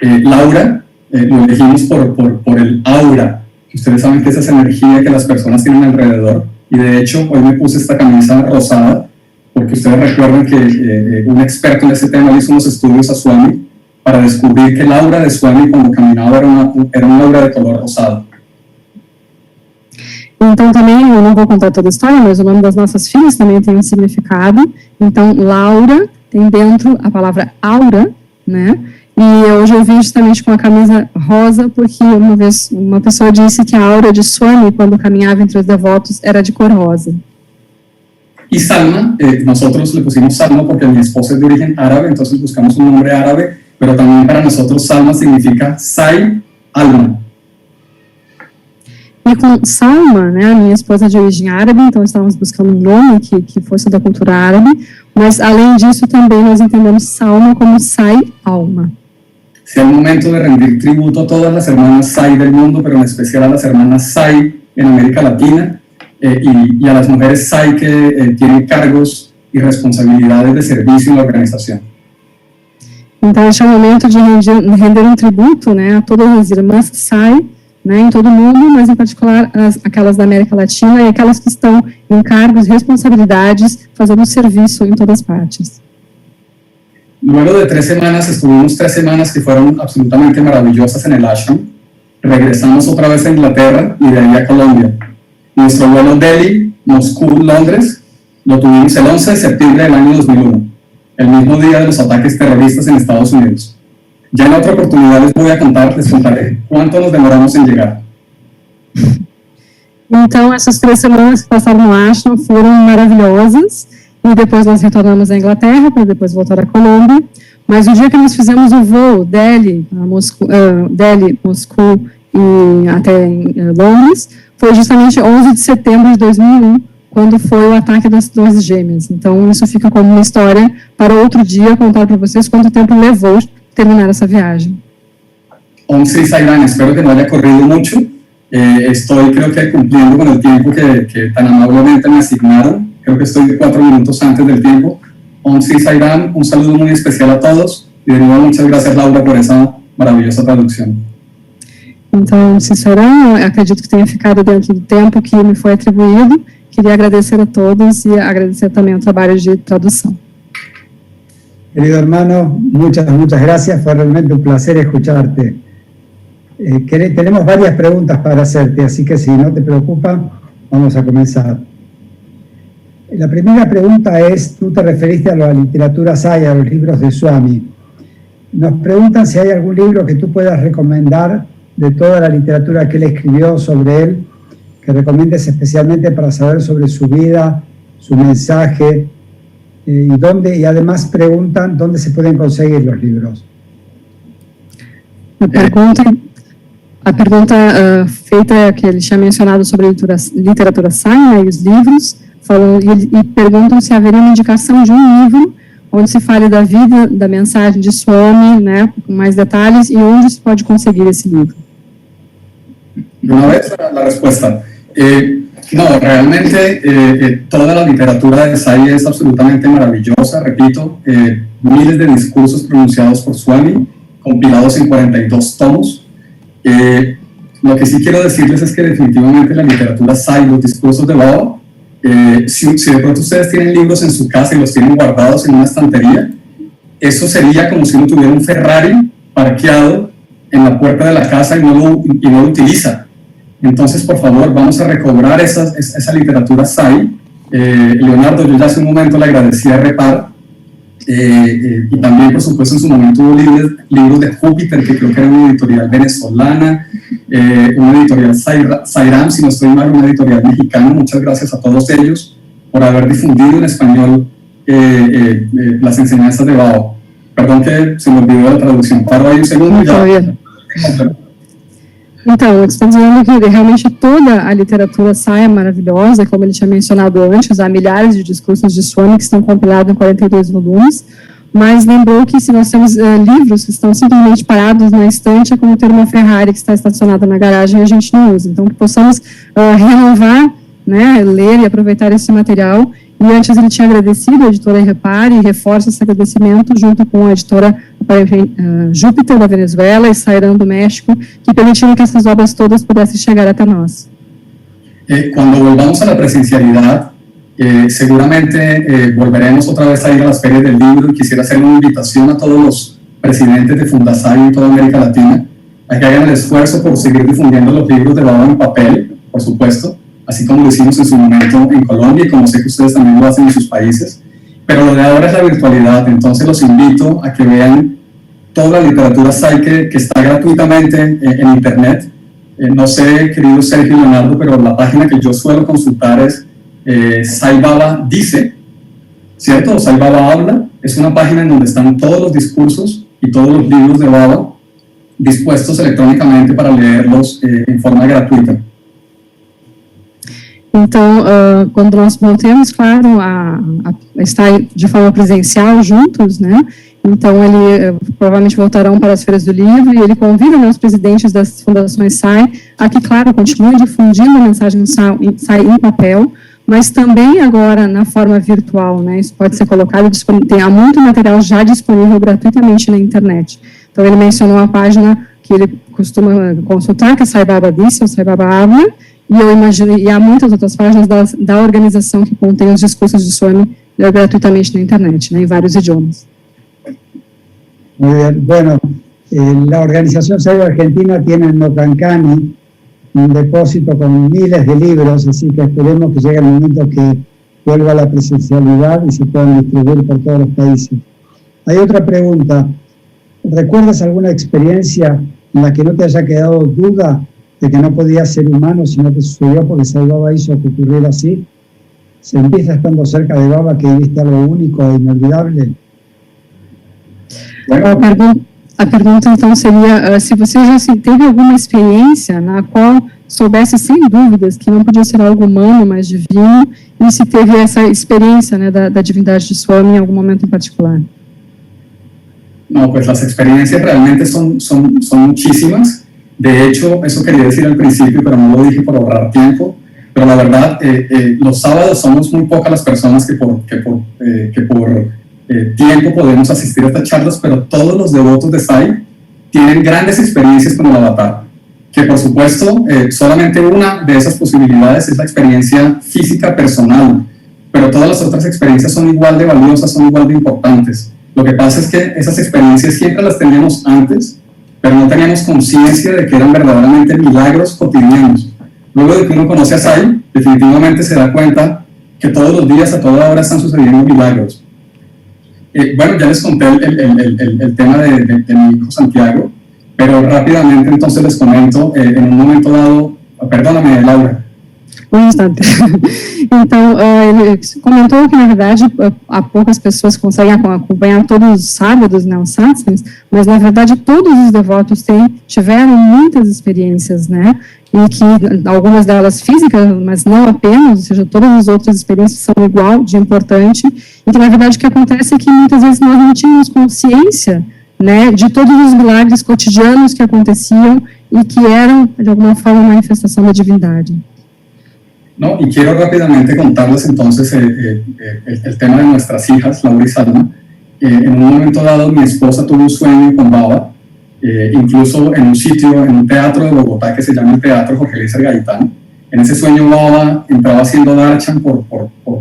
[SPEAKER 3] Laura lo elegimos por el aura. Ustedes saben que esa es energía que las personas tienen alrededor, y de hecho hoy me puse esta camisa rosada porque ustedes recuerdan que un experto en ese tema hizo unos estudios a Swami para descubrir que el aura de Swami cuando caminaba era una aura de color rosado.
[SPEAKER 4] Então, também, eu não vou contar toda a história, mas o nome das nossas filhas também tem um significado. Então, Laura tem dentro a palavra aura, né? E hoje eu vim justamente com a camisa rosa, porque uma vez uma pessoa disse que a aura de Swami, quando caminhava entre os devotos, era de cor rosa.
[SPEAKER 3] Y Salma, nosotros le pusimos Salma porque mi esposa es de origen árabe, entonces buscamos un nombre árabe, pero también para nosotros Salma significa Sai, alma.
[SPEAKER 4] E com Salma, né, a minha esposa é de origem árabe, então estávamos buscando um nome que fosse da cultura árabe, mas além disso também nós entendemos Salma como Sai, alma.
[SPEAKER 3] Sea el momento de rendir tributo a todas las hermanas Sai del mundo, pero en especial a las hermanas Sai en América Latina y a las mujeres Sai que tienen cargos y responsabilidades de servicio en la organización.
[SPEAKER 4] Então este é o momento de render um tributo, né, a todas as irmãs Sai, né, em todo o mundo, mas em particular aquelas da América Latina e aquelas que estão em cargos, responsabilidades, fazendo serviço em todas partes.
[SPEAKER 3] Luego de 3 semanas, estuvimos 3 semanas que fueron absolutamente maravillosas en el ashram. Regresamos otra vez a Inglaterra y de ahí a Colombia. Nuestro vuelo Delhi, Moscú, Londres, lo tuvimos el 11 de septiembre del año 2001, el mismo día de los ataques terroristas en Estados Unidos. Ya en otra oportunidad les contaré cuánto nos demoramos en llegar.
[SPEAKER 4] Então, essas 3 semanas que passaram no ashram foram maravilhosas, e depois nós retornamos à Inglaterra, para depois voltar à Colômbia, mas o dia que nós fizemos o voo Delhi, Moscou e até Londres, foi justamente 11 de setembro de 2001, quando foi o ataque das Torres Gêmeas. Então, isso fica como uma história para outro dia contar para vocês quanto tempo levou terminar essa viagem.
[SPEAKER 3] 11 Sairán, espero que no haya corrido mucho. Estoy, creo que, cumpliendo con el tiempo que tan amablemente me asignaron. Creo que estoy 4 minutos antes del tiempo. 11 Sairán, un saludo muy especial a todos. Y de nuevo, muchas gracias, Laura, por esa maravillosa traducción.
[SPEAKER 4] Então, sincerão, acredito que tenha ficado dentro do tempo que me foi atribuído. Queria agradecer a todos e agradecer também o trabalho de tradução.
[SPEAKER 5] Querido hermano, muchas gracias, fue realmente un placer escucharte. Tenemos varias preguntas para hacerte, así que si no te preocupa, vamos a comenzar. La primera pregunta es, tú te referiste a la literatura Sai, a los libros de Swami. Nos preguntan si hay algún libro que tú puedas recomendar de toda la literatura que él escribió sobre él, que recomiendes especialmente para saber sobre su vida, su mensaje, y además preguntan dónde se pueden conseguir los libros.
[SPEAKER 4] A pergunta feita é que ele tinha mencionado sobre a literatura Sai, né, e os livros, e perguntam se haveria uma indicação de um livro onde se fale da vida, da mensagem de Swami, né, com mais detalhes, e onde se pode conseguir esse livro.
[SPEAKER 3] Una vez la respuesta. No, realmente toda la literatura de Sai es absolutamente maravillosa, repito, miles de discursos pronunciados por Swami, compilados en 42 tomos. Lo que sí quiero decirles es que definitivamente la literatura Sai, los discursos de Baba, si de pronto ustedes tienen libros en su casa y los tienen guardados en una estantería, eso sería como si uno tuviera un Ferrari parqueado en la puerta de la casa y no lo utiliza. Entonces, por favor, vamos a recobrar esa literatura Sai. Leonardo, yo ya hace un momento le agradecí a Repar, y también, por supuesto, en su momento hubo libros de Júpiter, que creo que era una editorial venezolana, una editorial Sairam, si no estoy mal, una editorial mexicana. Muchas gracias a todos ellos por haber difundido en español las enseñanzas de Bao. Perdón que se me olvidó la traducción. Paro aí um segundo e já.
[SPEAKER 4] Então, eu estou dizendo que realmente toda a literatura Sai é maravilhosa, como ele tinha mencionado antes, há milhares de discursos de Swami que estão compilados em 42 volumes, mas lembrou que se nós temos livros que estão simplesmente parados na estante, é como ter uma Ferrari que está estacionada na garagem e a gente não usa. Então, que possamos renovar, né, ler e aproveitar esse material. E antes ele tinha agradecido a editora Repare e reforça esse agradecimento junto com a editora Júpiter da Venezuela e Sairam do México, que permitiram que essas obras todas pudessem chegar até nós.
[SPEAKER 3] Cuando volvamos a la presencialidad, seguramente volveremos otra vez a ir a las ferias del libro, y quisiera hacer una invitación a todos los presidentes de Fundasai en toda América Latina a que hagan el esfuerzo por seguir difundiendo los libros de Baba en papel, por supuesto, así como lo hicimos en su momento en Colombia y como sé que ustedes también lo hacen en sus países, pero lo de ahora es la virtualidad. Entonces los invito a que vean toda la literatura SAI que está gratuitamente en internet. No sé, querido Sergio y Leonardo, pero la página que yo suelo consultar es Sai Baba Dice, ¿cierto? Sai Baba Habla. Es una página en donde están todos los discursos y todos los libros de Baba dispuestos electrónicamente para leerlos em forma gratuita.
[SPEAKER 4] Então, quando nós voltamos, claro, a estar de forma presencial juntos, né? Então, provavelmente voltarão para as feiras do livro e ele convida, né, os presidentes das fundações SAI a que, claro, continuem difundindo a mensagem SAI em papel, mas também agora na forma virtual, né? Isso pode ser colocado, há muito material já disponível gratuitamente na internet. Então, ele mencionou a página que ele costuma consultar, que é Sai Baba Dice, ou Sai Baba Habla, e eu imagino, e há muitas outras páginas da organização que contém os discursos de Swami gratuitamente na internet, né, em vários idiomas.
[SPEAKER 5] Muy bien. Bueno, la organización SAI Argentina tiene en Nocancani un depósito con miles de libros, así que esperemos que llegue el momento que vuelva a la presencialidad y se puedan distribuir por todos los países. Hay otra pregunta. ¿Recuerdas alguna experiencia en la que no te haya quedado duda de que no podías ser humano, sino que sucedió porque Sai Baba hizo que ocurriera así? ¿Se empieza estando cerca de Baba que viste algo único e inolvidable?
[SPEAKER 4] A pergunta, então, seria se você já teve alguma experiência na qual soubesse, sem dúvidas, que não podia ser algo humano, mas divino, e se teve essa experiência, né, da divindade de Swami em algum momento em particular.
[SPEAKER 3] No, pues las experiencias realmente son muchísimas. De hecho, eso quería decir al principio, pero no lo dije por ahorrar tiempo. Pero la verdad, los sábados somos muy pocas las personas que por tiempo podemos asistir a estas charlas, pero todos los devotos de SAI tienen grandes experiencias con el avatar. Que por supuesto, solamente una de esas posibilidades es la experiencia física personal, pero todas las otras experiencias son igual de valiosas, son igual de importantes. Lo que pasa es que esas experiencias siempre las teníamos antes, pero no teníamos conciencia de que eran verdaderamente milagros cotidianos. Luego de que uno conoce a SAI, definitivamente se da cuenta que todos los días, a toda hora, están sucediendo milagros. Bueno, ya les conté el tema de mi hijo Santiago, pero rápidamente entonces les comento, en un momento dado, perdóname, Laura.
[SPEAKER 4] Um instante. Então, ele comentou que, na verdade, há poucas pessoas que conseguem acompanhar todos os sábados, né, os satsangs, mas, na verdade, todos os devotos tiveram muitas experiências, né, e que algumas delas físicas, mas não apenas, ou seja, todas as outras experiências são igual de importante, e que, na verdade, o que acontece é que, muitas vezes, nós não tínhamos consciência, né, de todos os milagres cotidianos que aconteciam e que eram, de alguma forma, manifestação da divindade.
[SPEAKER 3] No, y quiero rápidamente contarles entonces el tema de nuestras hijas, Laura y Salma. En un momento dado, mi esposa tuvo un sueño con Baba, incluso en un sitio, en un teatro de Bogotá que se llama el Teatro Jorge Eliezer Gaitán. En ese sueño Baba entraba haciendo darshan por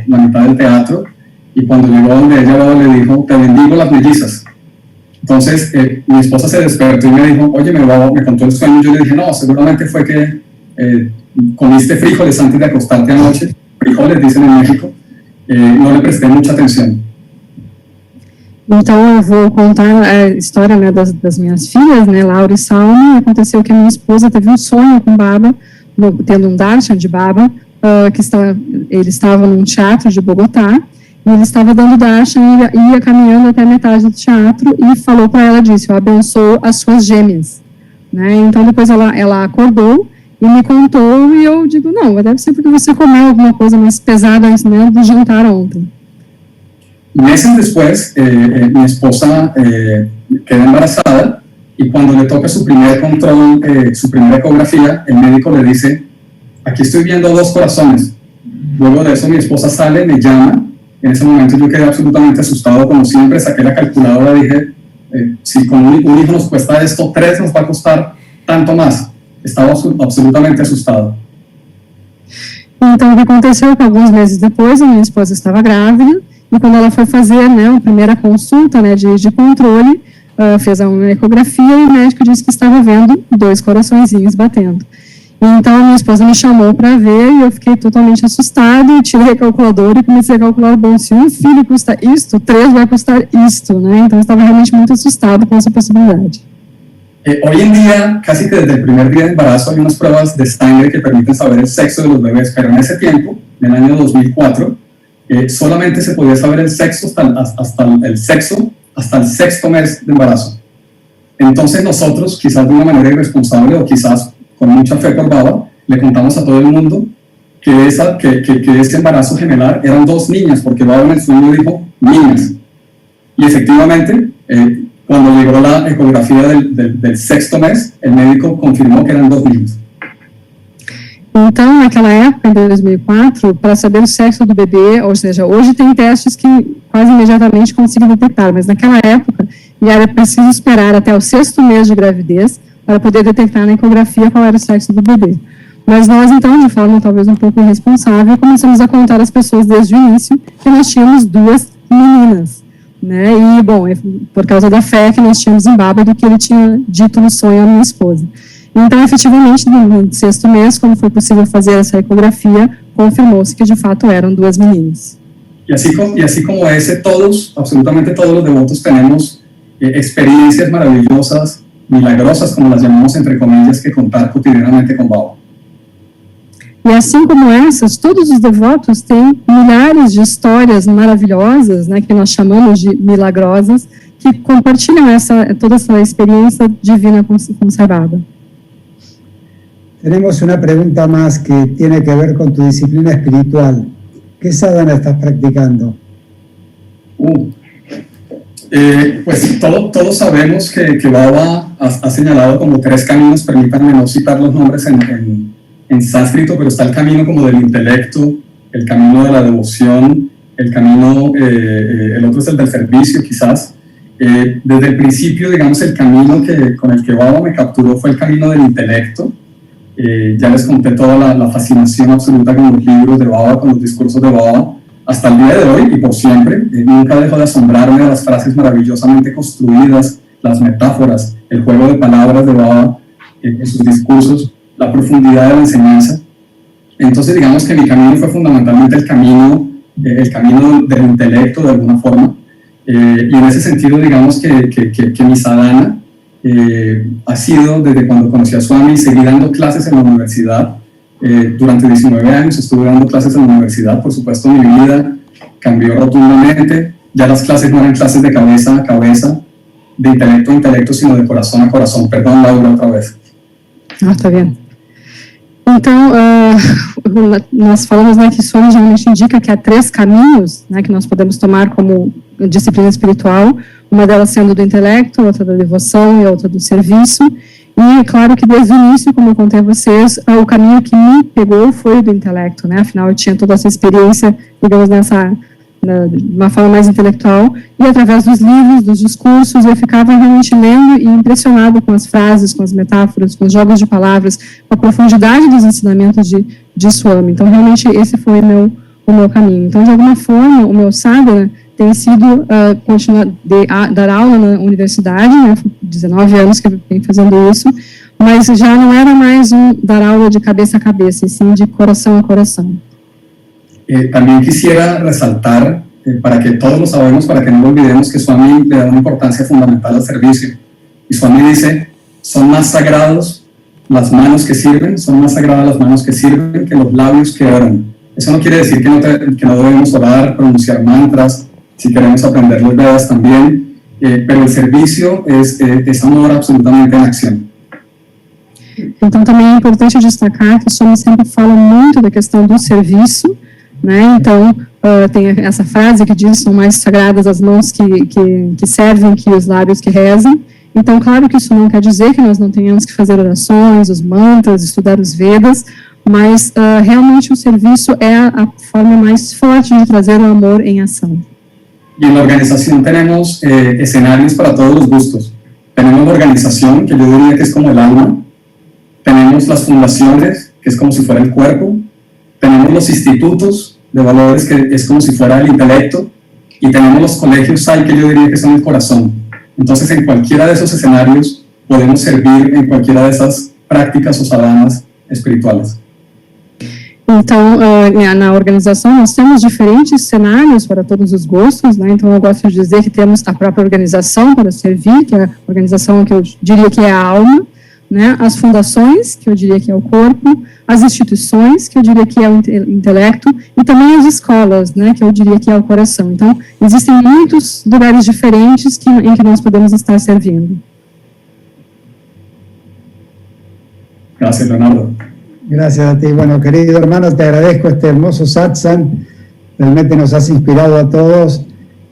[SPEAKER 3] la mitad del teatro, y cuando llegó donde ella, Baba le dijo: te bendigo las mellizas. Entonces mi esposa se despertó y me dijo: oye, Baba, me contó el sueño. Yo le dije: no, seguramente fue que comiste frijoles antes de acostarte anoche. Frijoles, dicen en México. No le presté mucha atención.
[SPEAKER 4] Então, eu vou contar a história, né, das minhas filhas, né, Laura e Salma. Aconteceu que a minha esposa teve um sonho com Baba, tendo um darshan de Baba, ele estava num teatro de Bogotá, e ele estava dando darshan e ia caminhando até a metade do teatro e falou para ela, disse: eu abençoo as suas gêmeas. Né? Então, depois ela acordou e me contou, e eu digo: não, deve ser porque você comeu alguma coisa mais pesada, né, do jantar ontem.
[SPEAKER 3] Meses después, mi esposa queda embarazada, y cuando le toca su primer control, su primera ecografía, el médico le dice: aquí estoy viendo 2 corazones. Luego de eso mi esposa sale, me llama. En ese momento yo quedé absolutamente asustado, como siempre, saqué la calculadora, dije: si con un hijo nos cuesta esto, 3 nos va a costar tanto más. Estaba absolutamente assustado.
[SPEAKER 4] Então, o que aconteceu é que alguns meses depois, a minha esposa estava grávida, e quando ela foi fazer, né, a primeira consulta, né, de controle, fez uma ecografia, e o médico disse que estava vendo 2 coraçõezinhos batendo. Então, a minha esposa me chamou para ver e eu fiquei totalmente assustada, tirei a calculadora e comecei a calcular, bom, se um filho custa isto, 3 vai custar isto, né? Então, eu estava realmente muito assustada com essa possibilidade.
[SPEAKER 3] Hoy en día, casi que desde el primer día de embarazo, hay unas pruebas de sangre que permiten saber el sexo de los bebés, pero en ese tiempo, en el año 2004, solamente se podía saber el sexo hasta el sexto mes de embarazo. Entonces nosotros, quizás de una manera irresponsable o quizás con mucha fe por baba, le contamos a todo el mundo que ese embarazo gemelar eran 2 niñas, porque Baba en el sueño dijo niñas. Y efectivamente, cuando llegó la ecografía del sexto mes, el médico confirmó que eran 2 niños.
[SPEAKER 4] Então, naquela época, em 2004, para saber o sexo do bebê, ou seja, hoje tem testes que quase imediatamente conseguem detectar, mas naquela época era preciso esperar até o 6º mês de gravidez para poder detectar na ecografia qual era o sexo do bebê. Mas nós, então, de forma talvez um pouco irresponsável, começamos a contar às pessoas desde o início que nós tínhamos 2 meninas, né? E, bom, por causa da fé que nós tínhamos em Baba do que ele tinha dito no sonho à minha esposa. Então, efetivamente, no 6º mês, como foi possível fazer essa ecografia, confirmou-se que de fato eram 2 meninas.
[SPEAKER 3] Y así como ese, absolutamente todos los devotos tenemos experiencias maravillosas, milagrosas, como las llamamos entre comillas, que contar cotidianamente con Baba.
[SPEAKER 4] E assim como essas, todos os devotos têm milhares de histórias maravilhosas, né, que nós chamamos de milagrosas, que compartilham toda essa experiência divina com Sai Baba.
[SPEAKER 5] Tenemos una pregunta más que tiene que ver con tu disciplina espiritual. ¿Qué sadhana estás practicando?
[SPEAKER 3] Pues todos sabemos que Baba ha señalado como 3 caminos, permítanme no citar los nombres en sánscrito, pero está el camino como del intelecto, el camino de la devoción, el camino, el otro es el del servicio quizás. Desde el principio, digamos, el camino con el que Baba me capturó fue el camino del intelecto. Ya les conté toda la fascinación absoluta con los libros de Baba, con los discursos de Baba, hasta el día de hoy y por siempre. Nunca dejo de asombrarme de las frases maravillosamente construidas, las metáforas, el juego de palabras de Baba en sus discursos, la profundidad de la enseñanza. Entonces, digamos que mi camino fue fundamentalmente el camino del intelecto, de alguna forma. Y en ese sentido, digamos que mi sadhana ha sido, desde cuando conocí a Swami, seguí dando clases en la universidad. Durante 19 años estuve dando clases en la universidad. Por supuesto, mi vida cambió rotundamente. Ya las clases no eran clases de cabeza a cabeza, de intelecto a intelecto, sino de corazón a corazón. Perdón, Laura, otra vez.
[SPEAKER 4] Está bem. Então, nós falamos, né, que Swami geralmente indica que há 3 caminhos, né, que nós podemos tomar como disciplina espiritual, uma delas sendo do intelecto, outra da devoção e outra do serviço. E, claro, que desde o início, como eu contei a vocês, o caminho que me pegou foi o do intelecto, né? Afinal, eu tinha toda essa experiência, digamos, de uma forma mais intelectual, e através dos livros, dos discursos, eu ficava realmente lendo e impressionado com as frases, com as metáforas, com os jogos de palavras, com a profundidade dos ensinamentos de Swami. Então, realmente, esse foi o meu caminho. Então, de alguma forma, o meu sadhana tem sido continuar dar aula na universidade, né? 19 anos que eu venho fazendo isso, mas já não era mais dar aula de cabeça a cabeça, e sim de coração a coração.
[SPEAKER 3] También quisiera resaltar, para que todos lo sabemos, para que no lo olvidemos, que Swami le da una importancia fundamental al servicio. Y Swami dice, son más sagrados las manos que sirven, son más sagradas las manos que sirven que los labios que oran. Eso no quiere decir que no debemos orar, pronunciar mantras, si queremos aprender los Vedas también, pero el servicio es amor absolutamente en acción.
[SPEAKER 4] Então, também é importante destacar que o Swami sempre fala muito da questão do serviço, né? Então, tem essa frase que diz, são mais sagradas as mãos que servem que os lábios que rezam. Então, claro que isso não quer dizer que nós não tenhamos que fazer orações, os mantras, estudar os Vedas, mas realmente o serviço é a forma mais forte de trazer o amor em ação.
[SPEAKER 3] Y en la organización tenemos escenarios para todos los gustos. Tenemos la organización, que yo diría que es como el alma. Tenemos las fundaciones, que es como si fuera el cuerpo. Tenemos los institutos de valores, que es como si fuera el intelecto. Y tenemos los colegios SAI, que yo diría que son el corazón. Entonces, en cualquiera de esos escenarios podemos servir, en cualquiera de esas prácticas o sadhanas espirituales.
[SPEAKER 4] Então, na organização, nós temos diferentes cenários para todos os gostos, né? Então, eu gosto de dizer que temos a própria organização para servir, que é a organização que eu diria que é a alma, né? As fundações, que eu diria que é o corpo, as instituições, que eu diria que é o intelecto, e também as escolas, né? Que eu diria que é o coração. Então, existem muitos lugares diferentes em que nós podemos estar servindo.
[SPEAKER 3] Gracias, Leonardo.
[SPEAKER 5] Gracias a ti. Bueno, querido hermano, te agradezco este hermoso satsang. Realmente nos has inspirado a todos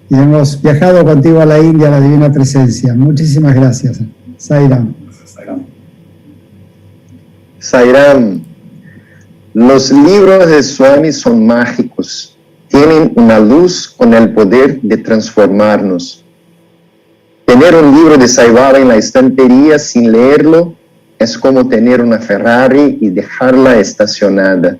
[SPEAKER 5] y hemos viajado contigo a la India, a la Divina Presencia. Muchísimas gracias. Sairam.
[SPEAKER 6] Sairam, los libros de Swami son mágicos. Tienen una luz con el poder de transformarnos. Tener un libro de Sai Baba en la estantería sin leerlo es como tener una Ferrari y dejarla estacionada.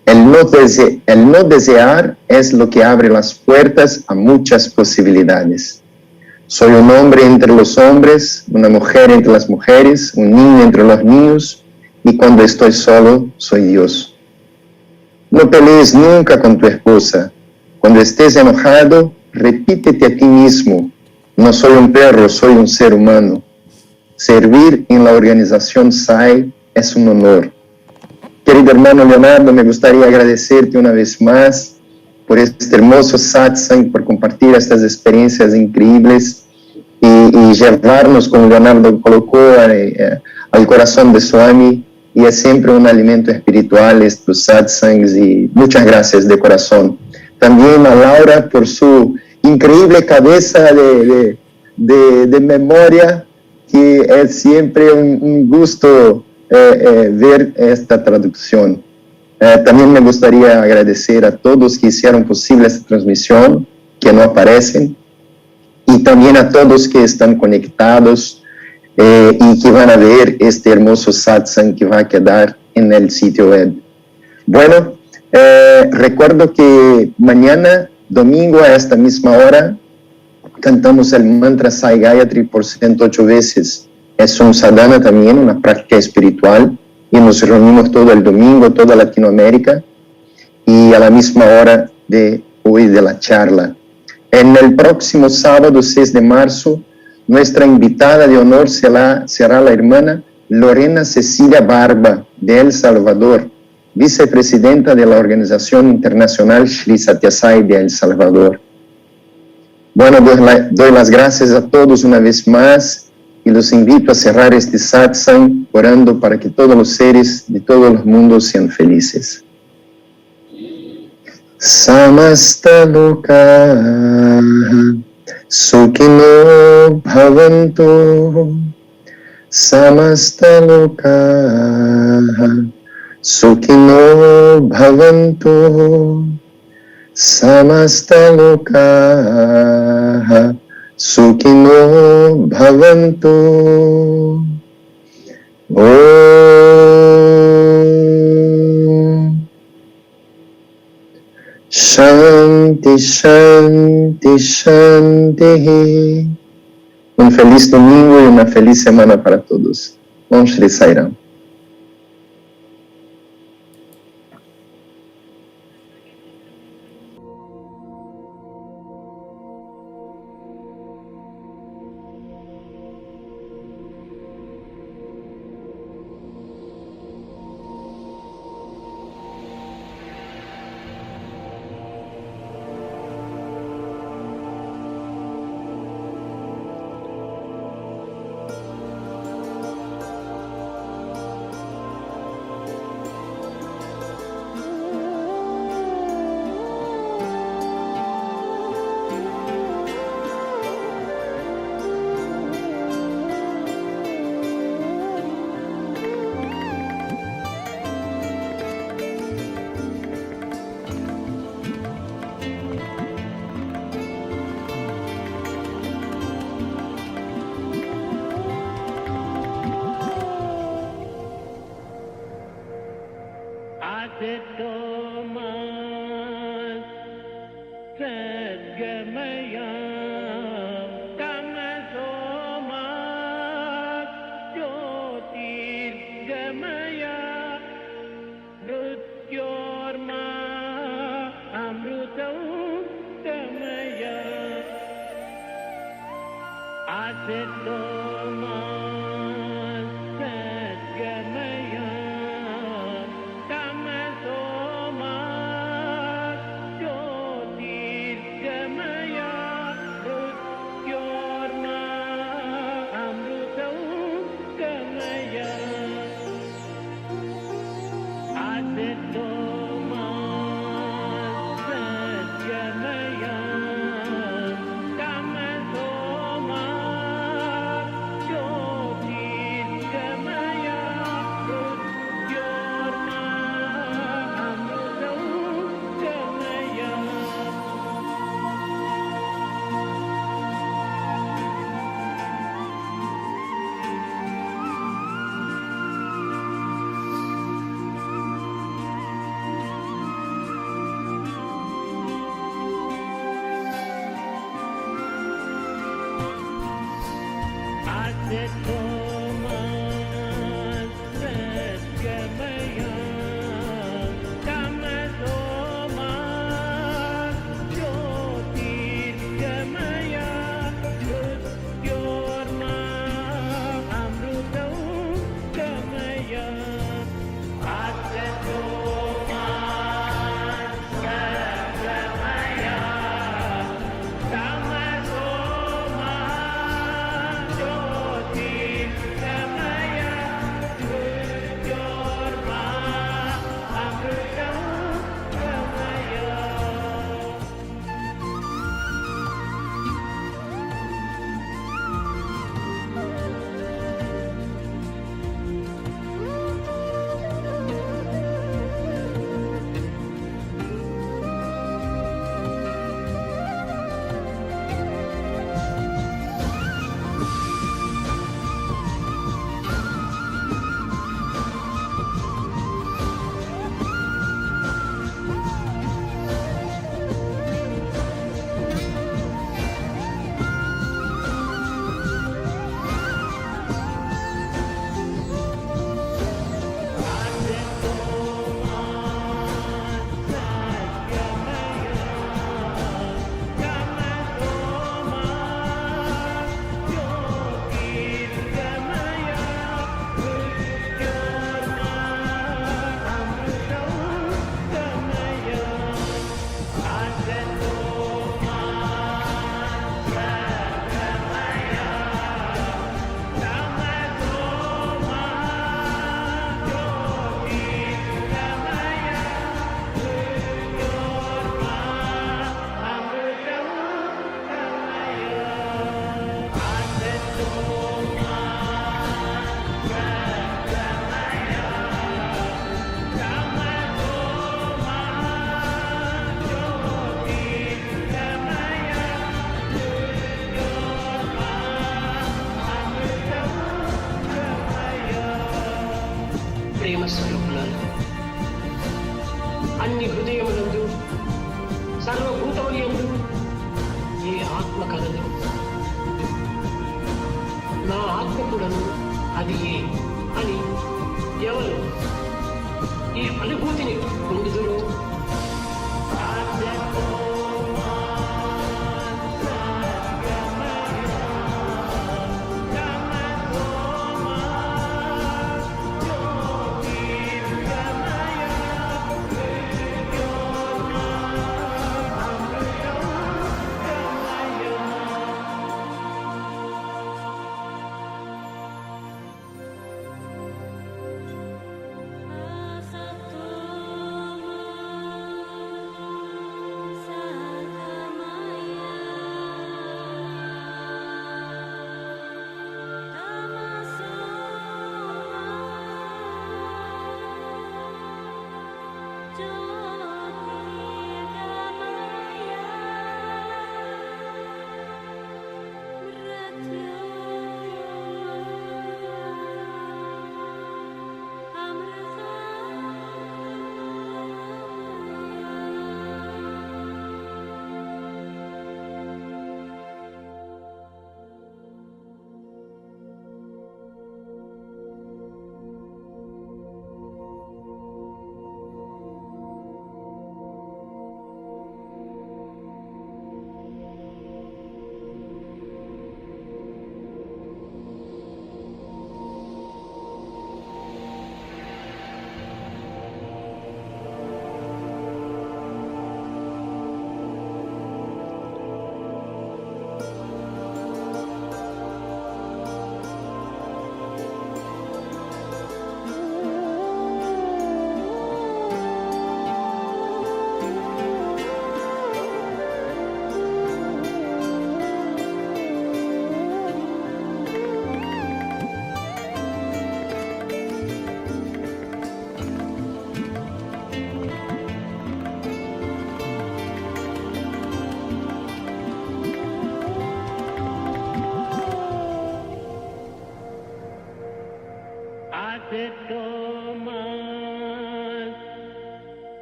[SPEAKER 6] El no desear es lo que abre las puertas a muchas posibilidades. Soy un hombre entre los hombres, una mujer entre las mujeres, un niño entre los niños, y cuando estoy solo, soy Dios. No pelees nunca con tu esposa. Cuando estés enojado, repítete a ti mismo: no soy un perro, soy un ser humano. Servir en la organización SAI es un honor. Querido hermano Leonardo, me gustaría agradecerte una vez más por este hermoso satsang, por compartir estas experiencias increíbles y llevarnos, como Leonardo colocó, al corazón de Swami, y es siempre un alimento espiritual estos satsangs, y muchas gracias de corazón. También a Laura por su increíble cabeza de memoria, que es siempre un gusto ver esta traducción. También me gustaría agradecer a todos que hicieron posible esta transmisión, que no aparecen, y también a todos que están conectados y que van a ver este hermoso satsang que va a quedar en el sitio web. Bueno, recuerdo que mañana, domingo, a esta misma hora, cantamos el mantra Sai Gayatri por 108 veces. Es un sadhana también, una práctica espiritual, y nos reunimos todo el domingo, toda Latinoamérica, y a la misma hora de hoy de la charla. En el próximo sábado, 6 de marzo, nuestra invitada de honor será la hermana Lorena Cecilia Barba, de El Salvador, vicepresidenta de la Organización Internacional Sri Satya Sai de El Salvador. Bueno, doy las gracias a todos una vez más y los invito a cerrar este satsang orando para que todos los seres de todos los mundos sean felices. Samasta loka sukhino bhavantu, samasta loka sukhino bhavantu, samasta loka sukhino bhavantu. Shanti, Shanti, Shanti. Un feliz domingo y una feliz semana para todos. Om Shri Sai Ram.
[SPEAKER 7] Sadgamaya Kamasoma Jyotirgamaya ప్రేమ స్వరూపులారా, అన్ని హృదయములందు సర్వభూతములందు ఏ ఆత్మ కలదు, నా ఆత్మ కూడాను అది ఏ అని ఎవరు ఈ అనుభూతిని పొందుదురో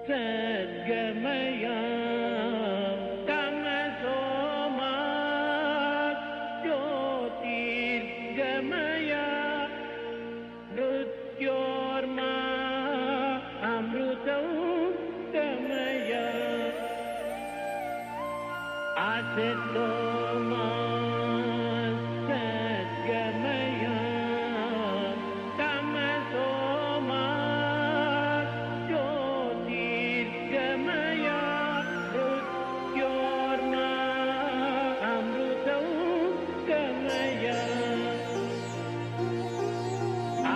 [SPEAKER 8] सद्गमया तमसोमा ज्योतिर्गमया मृत्योर्मा अमृतं गमया असतो मा सद्गमया तमसो मा ज्योतिर्गमया मृत्योर्मा अमृतं गमया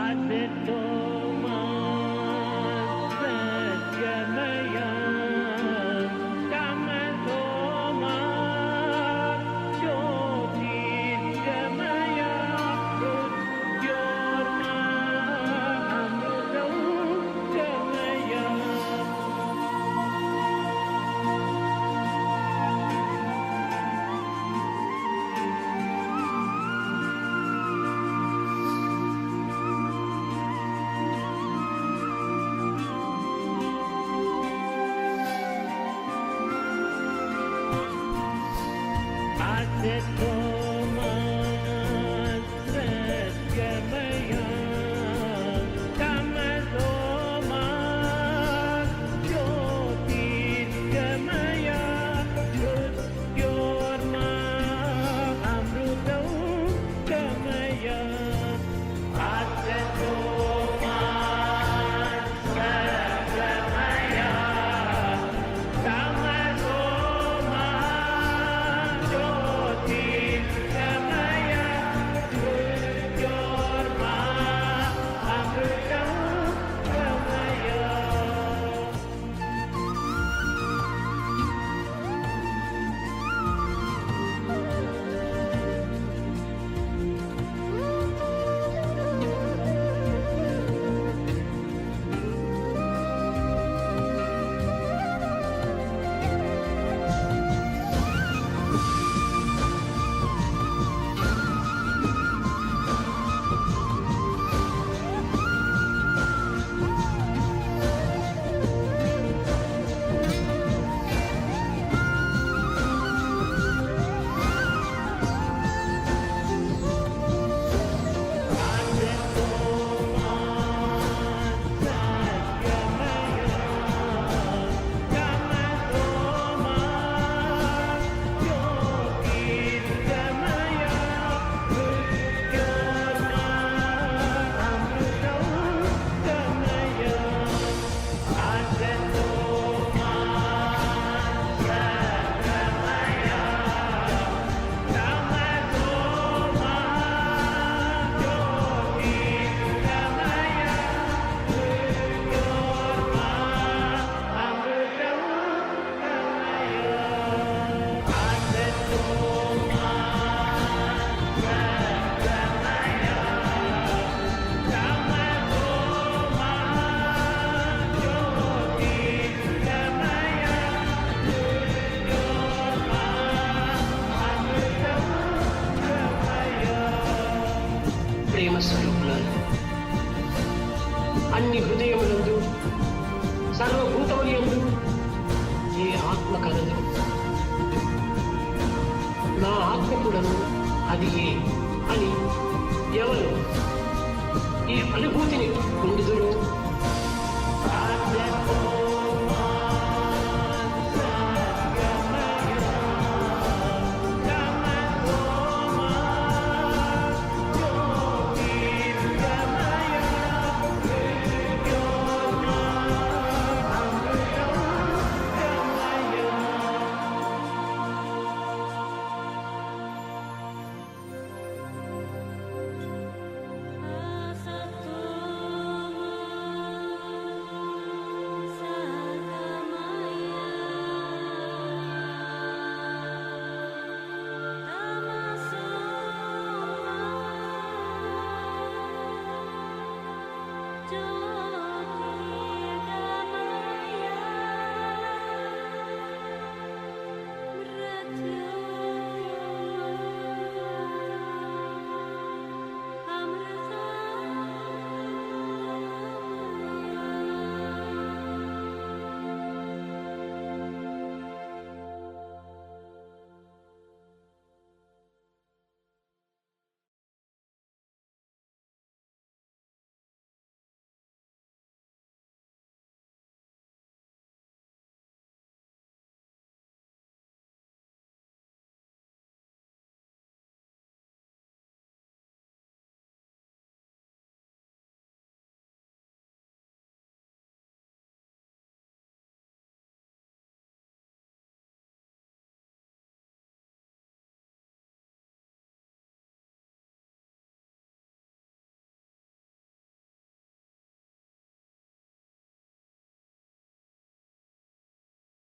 [SPEAKER 8] असतो मा सद्गमया तमसो मा ज्योतिर्गमया मृत्योर्मा अमृतं गमया असतो मा सद्गमया तमसो मा ज्योतिर्गमया मृत्योर्मा अमृतं गमया असतो मा सद्गमया तमसो मा ज्योतिर्गमया मृत्योर्मा अमृतं गमया
[SPEAKER 7] ప్రేమ స్వరూపులారా, అన్ని హృదయములందు సర్వభూతములందు ఏ ఆత్మ కలదు, నా ఆత్మ కూడాను అది ఏ అని ఎవరు ఈ అనుభూతిని పొందుదురో